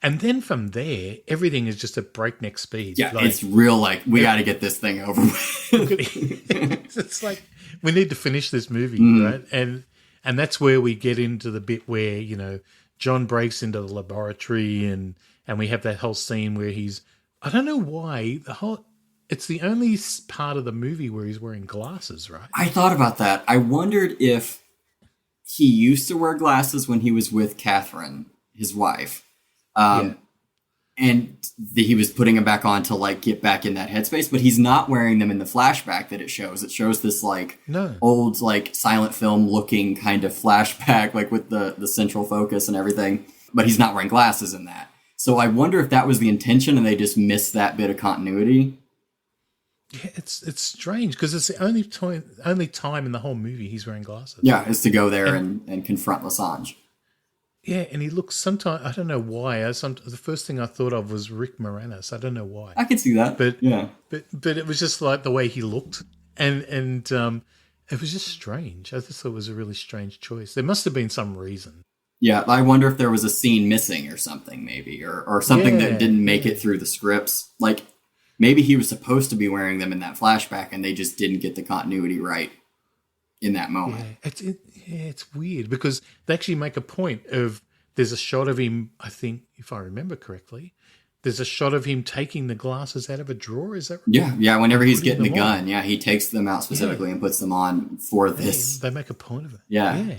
Speaker 2: And then from there, everything is just at breakneck speed.
Speaker 4: Yeah, like, it's real like, we got to get this thing over with.
Speaker 2: It's like, we need to finish this movie, right? And that's where we get into the bit where, you know, John breaks into the laboratory and we have that whole scene where I don't know why, it's the only part of the movie where he's wearing glasses, right?
Speaker 4: I thought about that. I wondered if he used to wear glasses when he was with Catherine, his wife. And he was putting them back on to like get back in that headspace, but he's not wearing them in the flashback that it shows. It shows this like old like silent film looking kind of flashback, like with the central focus and everything, but he's not wearing glasses in that. So I wonder if that was the intention and they just missed that bit of continuity.
Speaker 2: Yeah, it's strange because it's the only time in the whole movie he's wearing glasses.
Speaker 4: Yeah, is to go there and confront Lessange.
Speaker 2: Yeah, and he looks sometimes, I don't know why. The first thing I thought of was Rick Moranis. I don't know why.
Speaker 4: I could see that.
Speaker 2: But
Speaker 4: yeah.
Speaker 2: But it was just like the way he looked. And it was just strange. I just thought it was a really strange choice. There must have been some reason.
Speaker 4: Yeah, I wonder if there was a scene missing or something maybe, or something that didn't make it through the scripts. Like, maybe he was supposed to be wearing them in that flashback and they just didn't get the continuity right in that moment.
Speaker 2: It's weird because they actually make a point of, there's a shot of him, I think, if I remember correctly, there's a shot of him taking the glasses out of a drawer. Is that right?
Speaker 4: Yeah. Whenever he's getting the gun, he takes them out specifically and puts them on for this.
Speaker 2: They make a point of it.
Speaker 4: Yeah.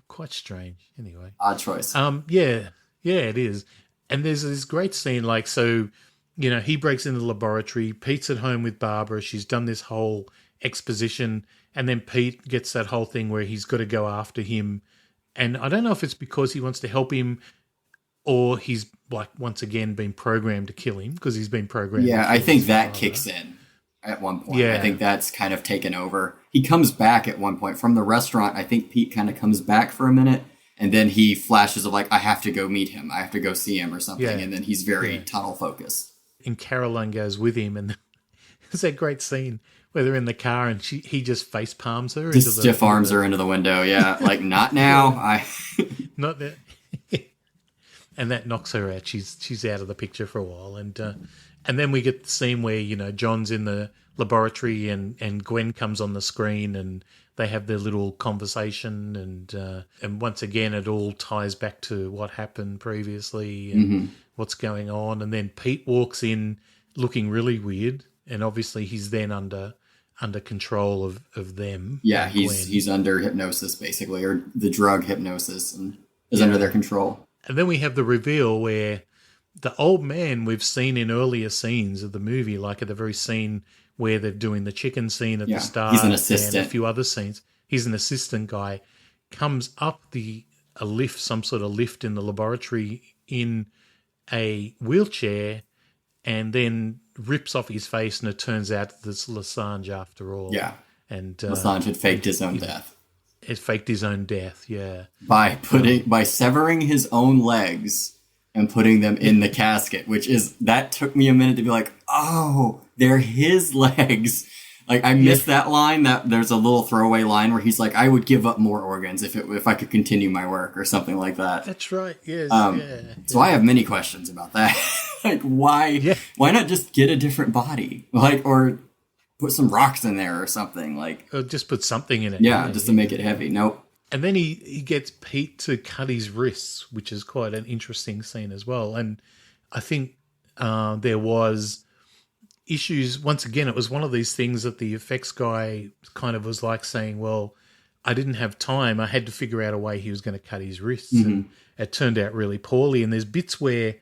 Speaker 2: Quite strange. Anyway.
Speaker 4: Odd choice.
Speaker 2: Yeah, it is. And there's this great scene, like, so, you know, he breaks into the laboratory. Pete's at home with Barbara. She's done this whole exposition. And then Pete gets that whole thing where he's got to go after him. And I don't know if it's because he wants to help him or he's, like, once again been programmed to kill him because he's been programmed.
Speaker 4: Yeah, I think that kicks in at one point. Yeah. I think that's kind of taken over. He comes back at one point from the restaurant. I think Pete kind of comes back for a minute. And then he flashes of like, I have to go meet him. I have to go see him or something. Yeah. And then he's very tunnel focused.
Speaker 2: And Caroline goes with him. And it's that great scene where they're in the car and he just face palms her.
Speaker 4: Just stiff arms her into the window. Yeah. Like, not now.
Speaker 2: Not that. And that knocks her out. She's out of the picture for a while. And then we get the scene where, you know, John's in the laboratory and Gwen comes on the screen and they have their little conversation and once again it all ties back to what happened previously and what's going on. And then Pete walks in looking really weird and obviously he's then under control of them.
Speaker 4: Yeah, he's under hypnosis basically, or the drug hypnosis, and is under their control.
Speaker 2: And then we have the reveal where the old man we've seen in earlier scenes of the movie, like at the very scene where they're doing the chicken scene at the start.
Speaker 4: He's an assistant.
Speaker 2: And a few other scenes. He's an assistant guy. Comes up a lift, some sort of lift in the laboratory in a wheelchair and then rips off his face and it turns out that it's Lessange after all.
Speaker 4: Yeah.
Speaker 2: And
Speaker 4: Lessange had faked his own death.
Speaker 2: It faked his own death, yeah.
Speaker 4: By severing his own legs and putting them in the casket, that took me a minute to be like, oh, they're his legs. Like, I missed that line. That there's a little throwaway line where he's like, I would give up more organs if I could continue my work or something like that.
Speaker 2: That's right. Yes.
Speaker 4: So I have many questions about that. Like, why not just get a different body? Like, or put some rocks in there or something. Like,
Speaker 2: or just put something in it.
Speaker 4: Yeah, just to make it heavy. Nope.
Speaker 2: And then he gets Pete to cut his wrists, which is quite an interesting scene as well. And I think there was issues. Once again, it was one of these things that the effects guy kind of was like saying, well, I didn't have time. I had to figure out a way he was going to cut his wrists. Mm-hmm. And it turned out really poorly. And there's bits where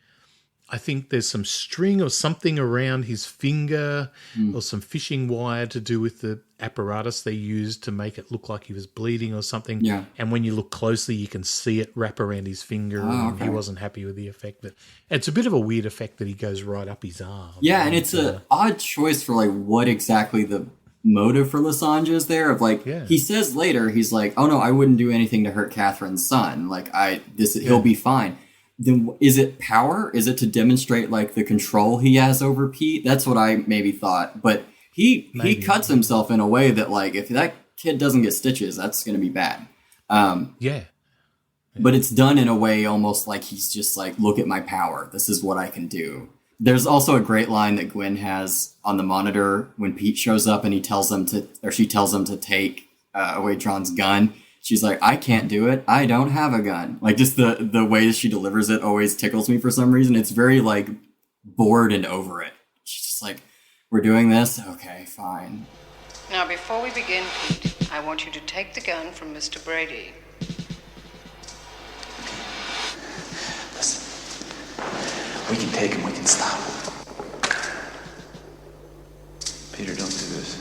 Speaker 2: I think there's some string or something around his finger or some fishing wire to do with the apparatus they used to make it look like he was bleeding or something. Yeah. And when you look closely, you can see it wrap around his finger. And he wasn't happy with the effect. But it's a bit of a weird effect that he goes right up his arm.
Speaker 4: Yeah, and it's an odd choice for like what exactly the motive for Lessange is there. Of like, he says later, he's like, oh no, I wouldn't do anything to hurt Catherine's son. Like, he'll be fine. Then is it power? Is it to demonstrate like the control he has over Pete? That's what I maybe thought. But he cuts himself in a way that like if that kid doesn't get stitches, that's going to be bad. But it's done in a way almost like he's just like, look at my power. This is what I can do. There's also a great line that Gwen has on the monitor when Pete shows up and she tells him to take away John's gun. She's like, I can't do it. I don't have a gun. Like, just the way that she delivers it always tickles me for some reason. It's very, like, bored and over it. She's just like, we're doing this? Okay, fine.
Speaker 6: Now, before we begin, Pete, I want you to take the gun from Mr. Brady.
Speaker 11: Listen, we can take him, we can stop him. Peter, don't do this.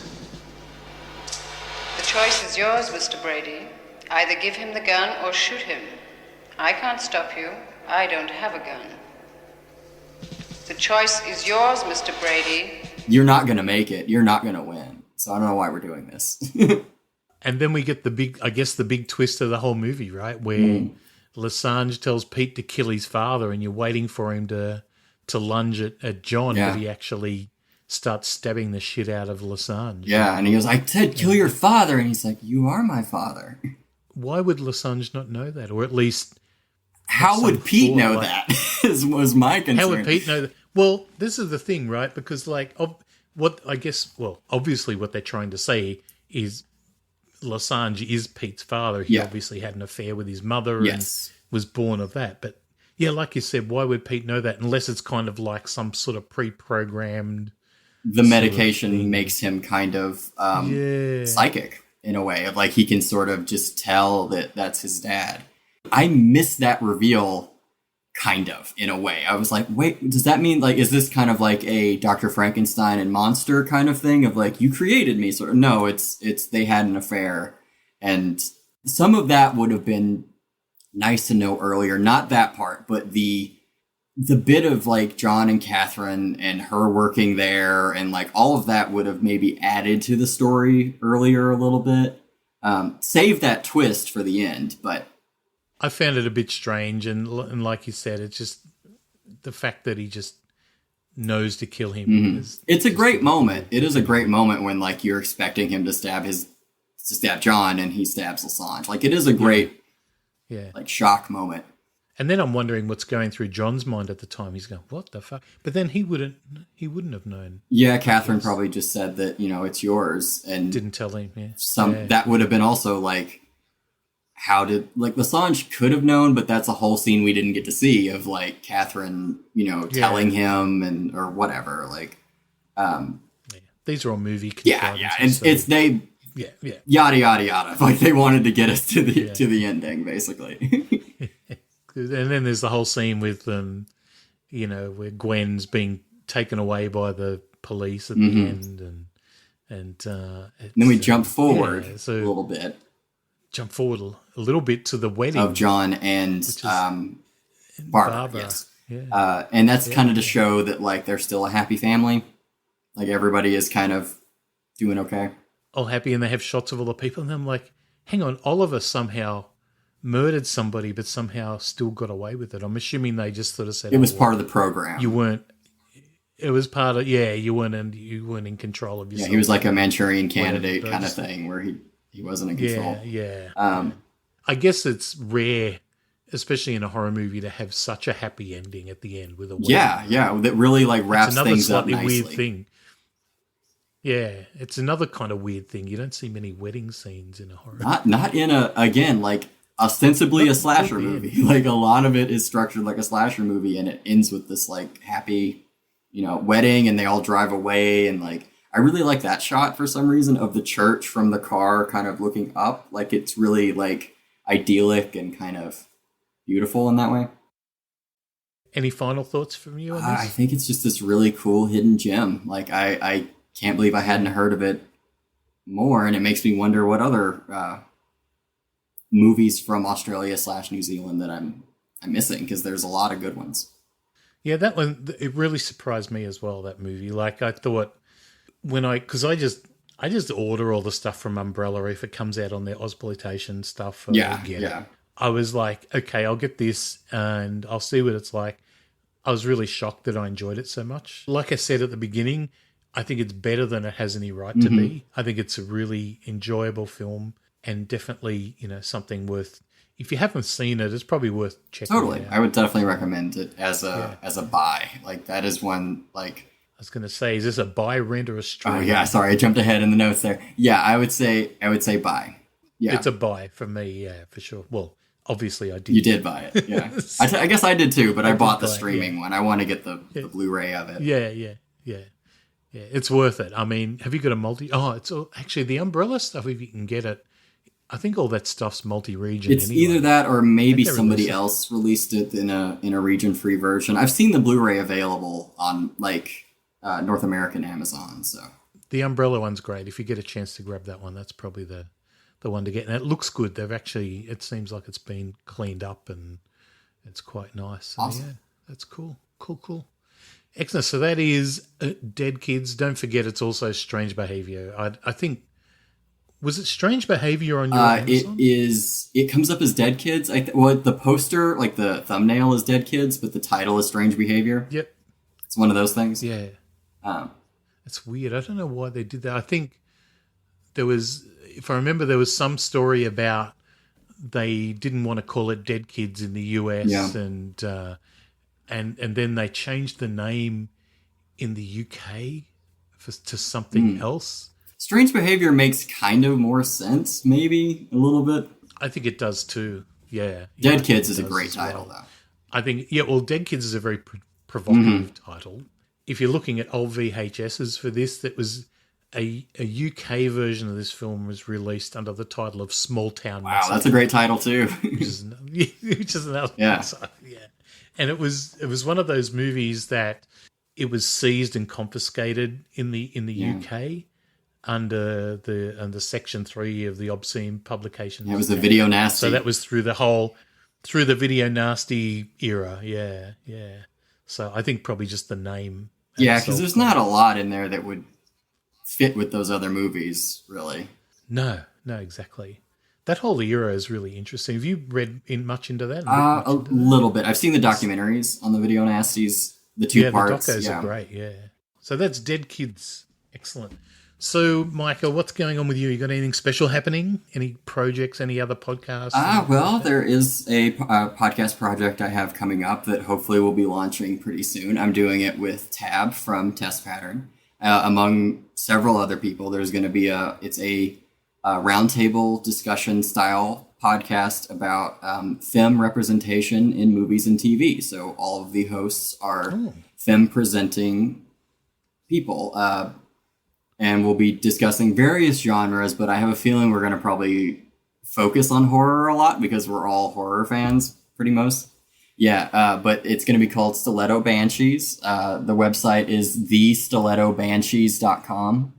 Speaker 6: The choice is yours, Mr. Brady. Either give him the gun or shoot him. I can't stop you. I don't have a gun. The choice is yours, Mr. Brady.
Speaker 4: You're not going to make it. You're not going to win. So I don't know why we're doing this.
Speaker 2: And then we get the big twist of the whole movie, right? Where Lessange tells Pete to kill his father and you're waiting for him to lunge at John, but he actually starts stabbing the shit out of Lessange.
Speaker 4: Yeah, and he goes, I said kill your father. And he's like, you are my father.
Speaker 2: Why would Lessange not know that? Or at least...
Speaker 4: How would Pete know that? was my concern.
Speaker 2: How would Pete know that? Well, this is the thing, right? Because, like, obviously what they're trying to say is Lessange is Pete's father. He obviously had an affair with his mother and was born of that. But, yeah, like you said, why would Pete know that? Unless it's kind of like some sort of pre-programmed...
Speaker 4: The medication makes him kind of psychic. In a way of like he can sort of just tell that that's his dad. I missed that reveal kind of in a way. I was like, wait, does that mean like, is this kind of like a Dr. Frankenstein and monster kind of thing of like, you created me? Sort of, no, it's they had an affair. And some of that would have been nice to know earlier. Not that part, but the bit of like John and Catherine and her working there and like all of that would have maybe added to the story earlier a little bit. Save that twist for the end, but
Speaker 2: I found it a bit strange. And like you said, it's just the fact that he just knows to kill him.
Speaker 4: It's a great moment. It is a great moment when like you're expecting him to stab John and he stabs Lessange. Like it is a great like shock moment.
Speaker 2: And then I'm wondering what's going through John's mind at the time. He's going, what the fuck? But then he wouldn't have known.
Speaker 4: Yeah, Catherine probably just said that, it's yours. And
Speaker 2: didn't tell him,
Speaker 4: That would have been also like, Lessange could have known, but that's a whole scene we didn't get to see of like Catherine, telling him or whatever. Like,
Speaker 2: these are all movie
Speaker 4: contrivances. And yada, yada, yada. Like they wanted to get us to the ending, basically.
Speaker 2: And then there's the whole scene with, where Gwen's being taken away by the police at the end, and
Speaker 4: then we jump forward a little bit.
Speaker 2: Jump forward a little bit to the wedding
Speaker 4: of John and Barbara. Yes, and that's kind of to show that like they're still a happy family. Like everybody is kind of doing okay,
Speaker 2: all happy, and they have shots of all the people, and I'm like, hang on, Oliver somehow murdered somebody but somehow still got away with it. I'm assuming they just sort of said
Speaker 4: it was part of the program.
Speaker 2: You weren't It was part of you weren't in control of yourself.
Speaker 4: Yeah, he was like a Manchurian Candidate kind of thing where he wasn't in control.
Speaker 2: Yeah. I guess it's rare, especially in a horror movie, to have such a happy ending at the end with a wedding.
Speaker 4: Yeah, that really like wraps things up nicely.
Speaker 2: Another slightly weird thing. Yeah, it's another kind of weird thing. You don't see many wedding scenes in a horror.
Speaker 4: Not in like ostensibly a slasher movie. Like a lot of it is structured like a slasher movie, and it ends with this like happy, wedding, and they all drive away, and like I really like that shot for some reason of the church from the car, kind of looking up. Like it's really like idyllic and kind of beautiful in that way.
Speaker 2: Any final thoughts from you on this?
Speaker 4: I think it's just this really cool hidden gem. Like I can't believe I hadn't heard of it more, and it makes me wonder what other movies from Australia / New Zealand that I'm missing, because there's a lot of good ones.
Speaker 2: Yeah, that one, it really surprised me as well, that movie. Like I thought because I just order all the stuff from Umbrella if it comes out on their Ozploitation stuff. I was like, okay, I'll get this and I'll see what it's like. I was really shocked that I enjoyed it so much. Like I said at the beginning, I think it's better than it has any right to be. I think it's a really enjoyable film, and definitely, something worth. If you haven't seen it, it's probably worth checking.
Speaker 4: Totally,
Speaker 2: it out.
Speaker 4: I would definitely recommend it as a buy. Like that is one like.
Speaker 2: I was going to say, is this a buy, rent, or a stream?
Speaker 4: Oh yeah, sorry, I jumped ahead in the notes there. Yeah, I would say buy. Yeah,
Speaker 2: it's a buy for me. Yeah, for sure. Well, obviously I did.
Speaker 4: You did buy it. Yeah, I guess I did too, but I bought the streaming one. I want to get the Blu-ray of it.
Speaker 2: Yeah. It's worth it. I mean, have you got a multi? Oh, it's actually the Umbrella stuff. If you can get it, I think all that stuff's multi-region.
Speaker 4: It's either that or maybe somebody else released it in a region-free version. I've seen the Blu-ray available on like North American Amazon. So
Speaker 2: the Umbrella one's great. If you get a chance to grab that one, that's probably the one to get. And it looks good. It seems like it's been cleaned up and it's quite nice. So,
Speaker 4: awesome.
Speaker 2: Yeah, that's cool. Cool. Excellent. So that is Dead Kids. Don't forget, it's also Strange Behaviour. I think, was it Strange Behaviour on your Amazon?
Speaker 4: It is. It comes up as Dead Kids. The poster, like the thumbnail, is Dead Kids, but the title is Strange Behaviour.
Speaker 2: Yep.
Speaker 4: It's one of those things.
Speaker 2: Yeah. It's weird. I don't know why they did that. I think there was, if I remember, there was some story about they didn't want to call it Dead Kids in the US, and then they changed the name in the UK to something else.
Speaker 4: Strange Behaviour makes kind of more sense, maybe a little bit.
Speaker 2: I think it does too. Yeah.
Speaker 4: Dead Kids is a great title, though.
Speaker 2: I think, Dead Kids is a very provocative title. If you're looking at old VHSs for this, that was a UK version of this film was released under the title of Small Town Massacre.
Speaker 4: Wow, that's a great title too.
Speaker 2: which is another.
Speaker 4: Yeah.
Speaker 2: And it was one of those movies that it was seized and confiscated in the UK under Section 3 of the Obscene Publications.
Speaker 4: It was the Video Nasty.
Speaker 2: So that was through the Video Nasty era. Yeah. So I think probably just the name.
Speaker 4: Yeah, because there's not a lot in there that would fit with those other movies, really.
Speaker 2: No, exactly. That whole era is really interesting. Have you read much into that?
Speaker 4: A little bit. I've seen the documentaries on the Video Nasties, the two parts.
Speaker 2: The docos are great, So that's Dead Kids. Excellent. So, Micah, what's going on with you? You got anything special happening? Any projects, any other podcasts?
Speaker 4: Well, there is a podcast project I have coming up that hopefully will be launching pretty soon. I'm doing it with Tab from Test Pattern. Among several other people, there's going to be a roundtable discussion style podcast about femme representation in movies and TV. So all of the hosts are femme presenting people, and we'll be discussing various genres, but I have a feeling we're going to probably focus on horror a lot because we're all horror fans pretty much. But it's going to be called Stiletto Banshees. The website is thestilettobanshees.com.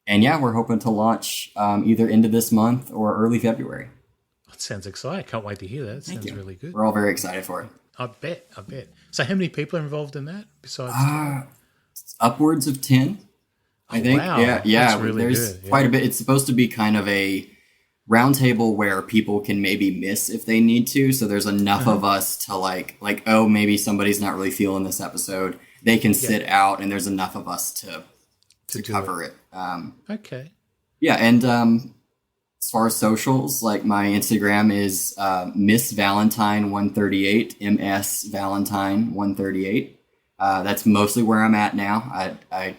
Speaker 4: And we're hoping to launch either into this month or early February.
Speaker 2: That sounds exciting. I can't wait to hear that. It sounds really good.
Speaker 4: We're all very excited for it.
Speaker 2: I bet. So how many people are involved in that besides?
Speaker 4: Upwards of 10, I think.
Speaker 2: Wow.
Speaker 4: Yeah.
Speaker 2: That's really
Speaker 4: there's
Speaker 2: good.
Speaker 4: quite a bit. It's supposed to be kind of a roundtable where people can maybe miss if they need to. So there's enough of us to like, maybe somebody's not really feeling this episode. they can sit out, and there's enough of us to cover it.
Speaker 2: Okay.
Speaker 4: Yeah, and as far as socials, like my Instagram is Miss Valentine 138, MS Valentine 138. That's mostly where I'm at now. I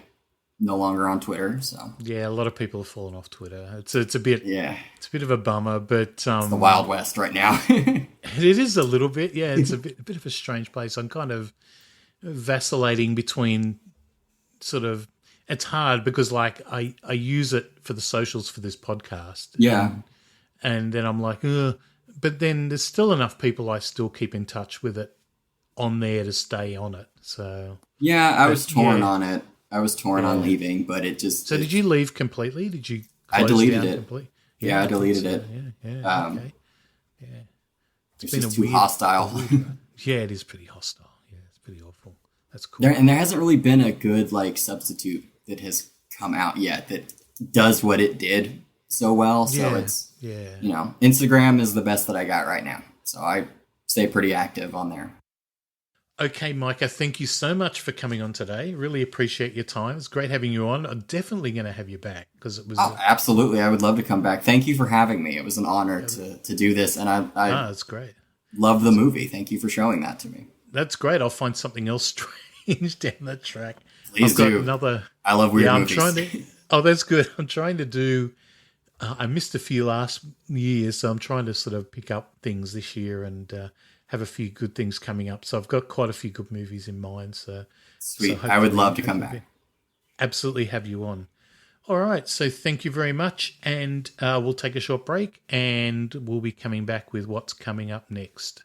Speaker 4: no longer on Twitter, so
Speaker 2: yeah, a lot of people have fallen off Twitter. It's a bit it's a bit of a bummer, but it's
Speaker 4: the Wild West right now.
Speaker 2: It is a little bit, yeah. It's a bit of a strange place. I'm kind of vacillating between sort of. It's hard because like I use it for the socials for this podcast, and then I'm like, ugh. But then there's still enough people I still keep in touch with it on there to stay on it. So
Speaker 4: yeah, I was torn on it. I was torn on leaving, but it just...
Speaker 2: So did you leave completely? Did you
Speaker 4: I deleted it.
Speaker 2: Completely?
Speaker 4: Yeah, I deleted it.
Speaker 2: Yeah, okay. Yeah.
Speaker 4: It's been just too hostile.
Speaker 2: Yeah, it is pretty hostile. Yeah, it's pretty awful. That's cool.
Speaker 4: And there hasn't really been a good like substitute that has come out yet that does what it did so well. So it's, you know, Instagram is the best that I got right now. So I stay pretty active on there.
Speaker 2: Okay, Micah, thank you so much for coming on today. Really appreciate your time. It's great having you on. I'm definitely going to have you back because it was...
Speaker 4: Oh, absolutely. I would love to come back. Thank you for having me. It was an honor to do this. And I
Speaker 2: that's great.
Speaker 4: Love the movie. Thank you for showing that to me.
Speaker 2: That's great. I'll find something else strange down that track.
Speaker 4: Please do. I love weird movies.
Speaker 2: That's good. I'm trying to do... I missed a few last year, so I'm trying to sort of pick up things this year and... have a few good things coming up. So I've got quite a few good movies in mind. So
Speaker 4: sweet. I would love to come back.
Speaker 2: Absolutely have you on. All right. So thank you very much. And we'll take a short break and we'll be coming back with what's coming up next.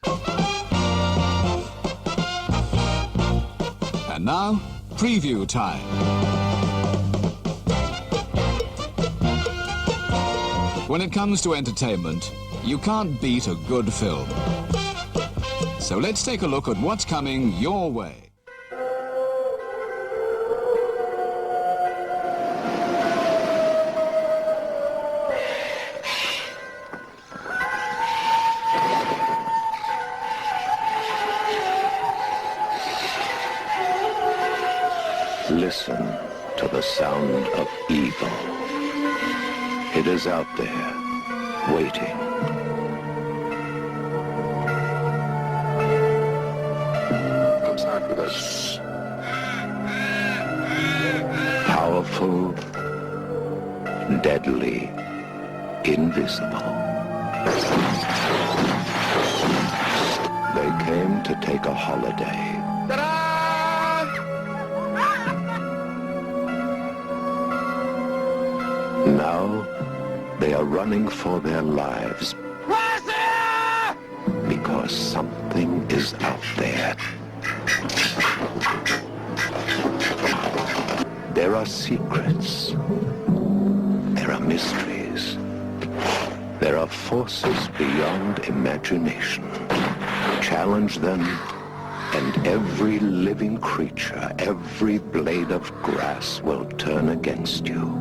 Speaker 15: And now, preview time. When it comes to entertainment, you can't beat a good film. So let's take a look at what's coming your way.
Speaker 5: Listen to the sound of evil. It is out there, waiting. Powerful, deadly, invisible. They came to take a holiday. Now they are running for their lives because something is out there. There are secrets. There are mysteries. There are forces beyond imagination. Challenge them, and every living creature, every blade of grass will turn against you.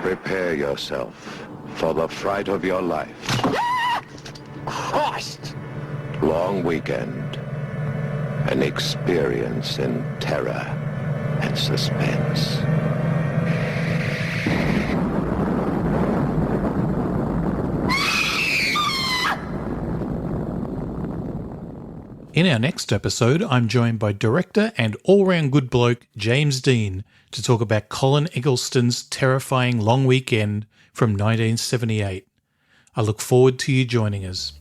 Speaker 5: Prepare yourself for the fright of your life. Christ! Long weekend. An experience in terror and suspense.
Speaker 2: In our next episode, I'm joined by director and all-round good bloke James Dean to talk about Colin Eggleston's terrifying Long Weekend from 1978. I look forward to you joining us.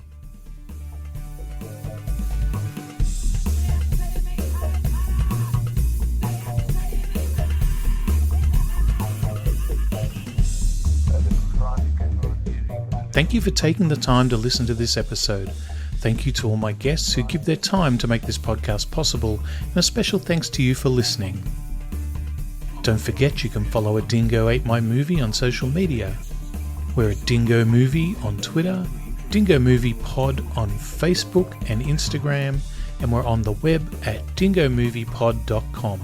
Speaker 2: Thank you for taking the time to listen to this episode. Thank you to all my guests who give their time to make this podcast possible, and a special thanks to you for listening. Don't forget you can follow a Dingo Ate My Movie on social media. We're at Dingo Movie on Twitter, Dingo Movie Pod on Facebook and Instagram, and we're on the web at dingomoviepod.com.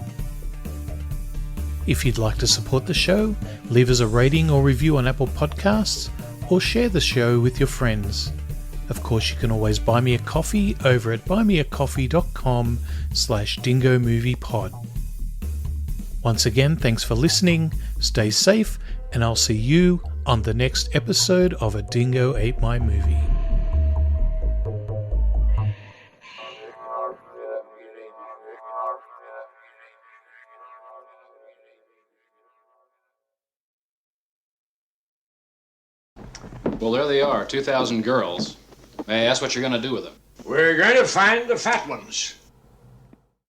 Speaker 2: If you'd like to support the show, leave us a rating or review on Apple Podcasts, or share the show with your friends. Of course, you can always buy me a coffee over at buymeacoffee.com/dingomoviepod. Once again, thanks for listening, stay safe, and I'll see you on the next episode of A Dingo Ate My Movie.
Speaker 16: Well, there they are, 2,000 girls. Hey, that's what you're going to do with them.
Speaker 17: We're going to find the fat ones.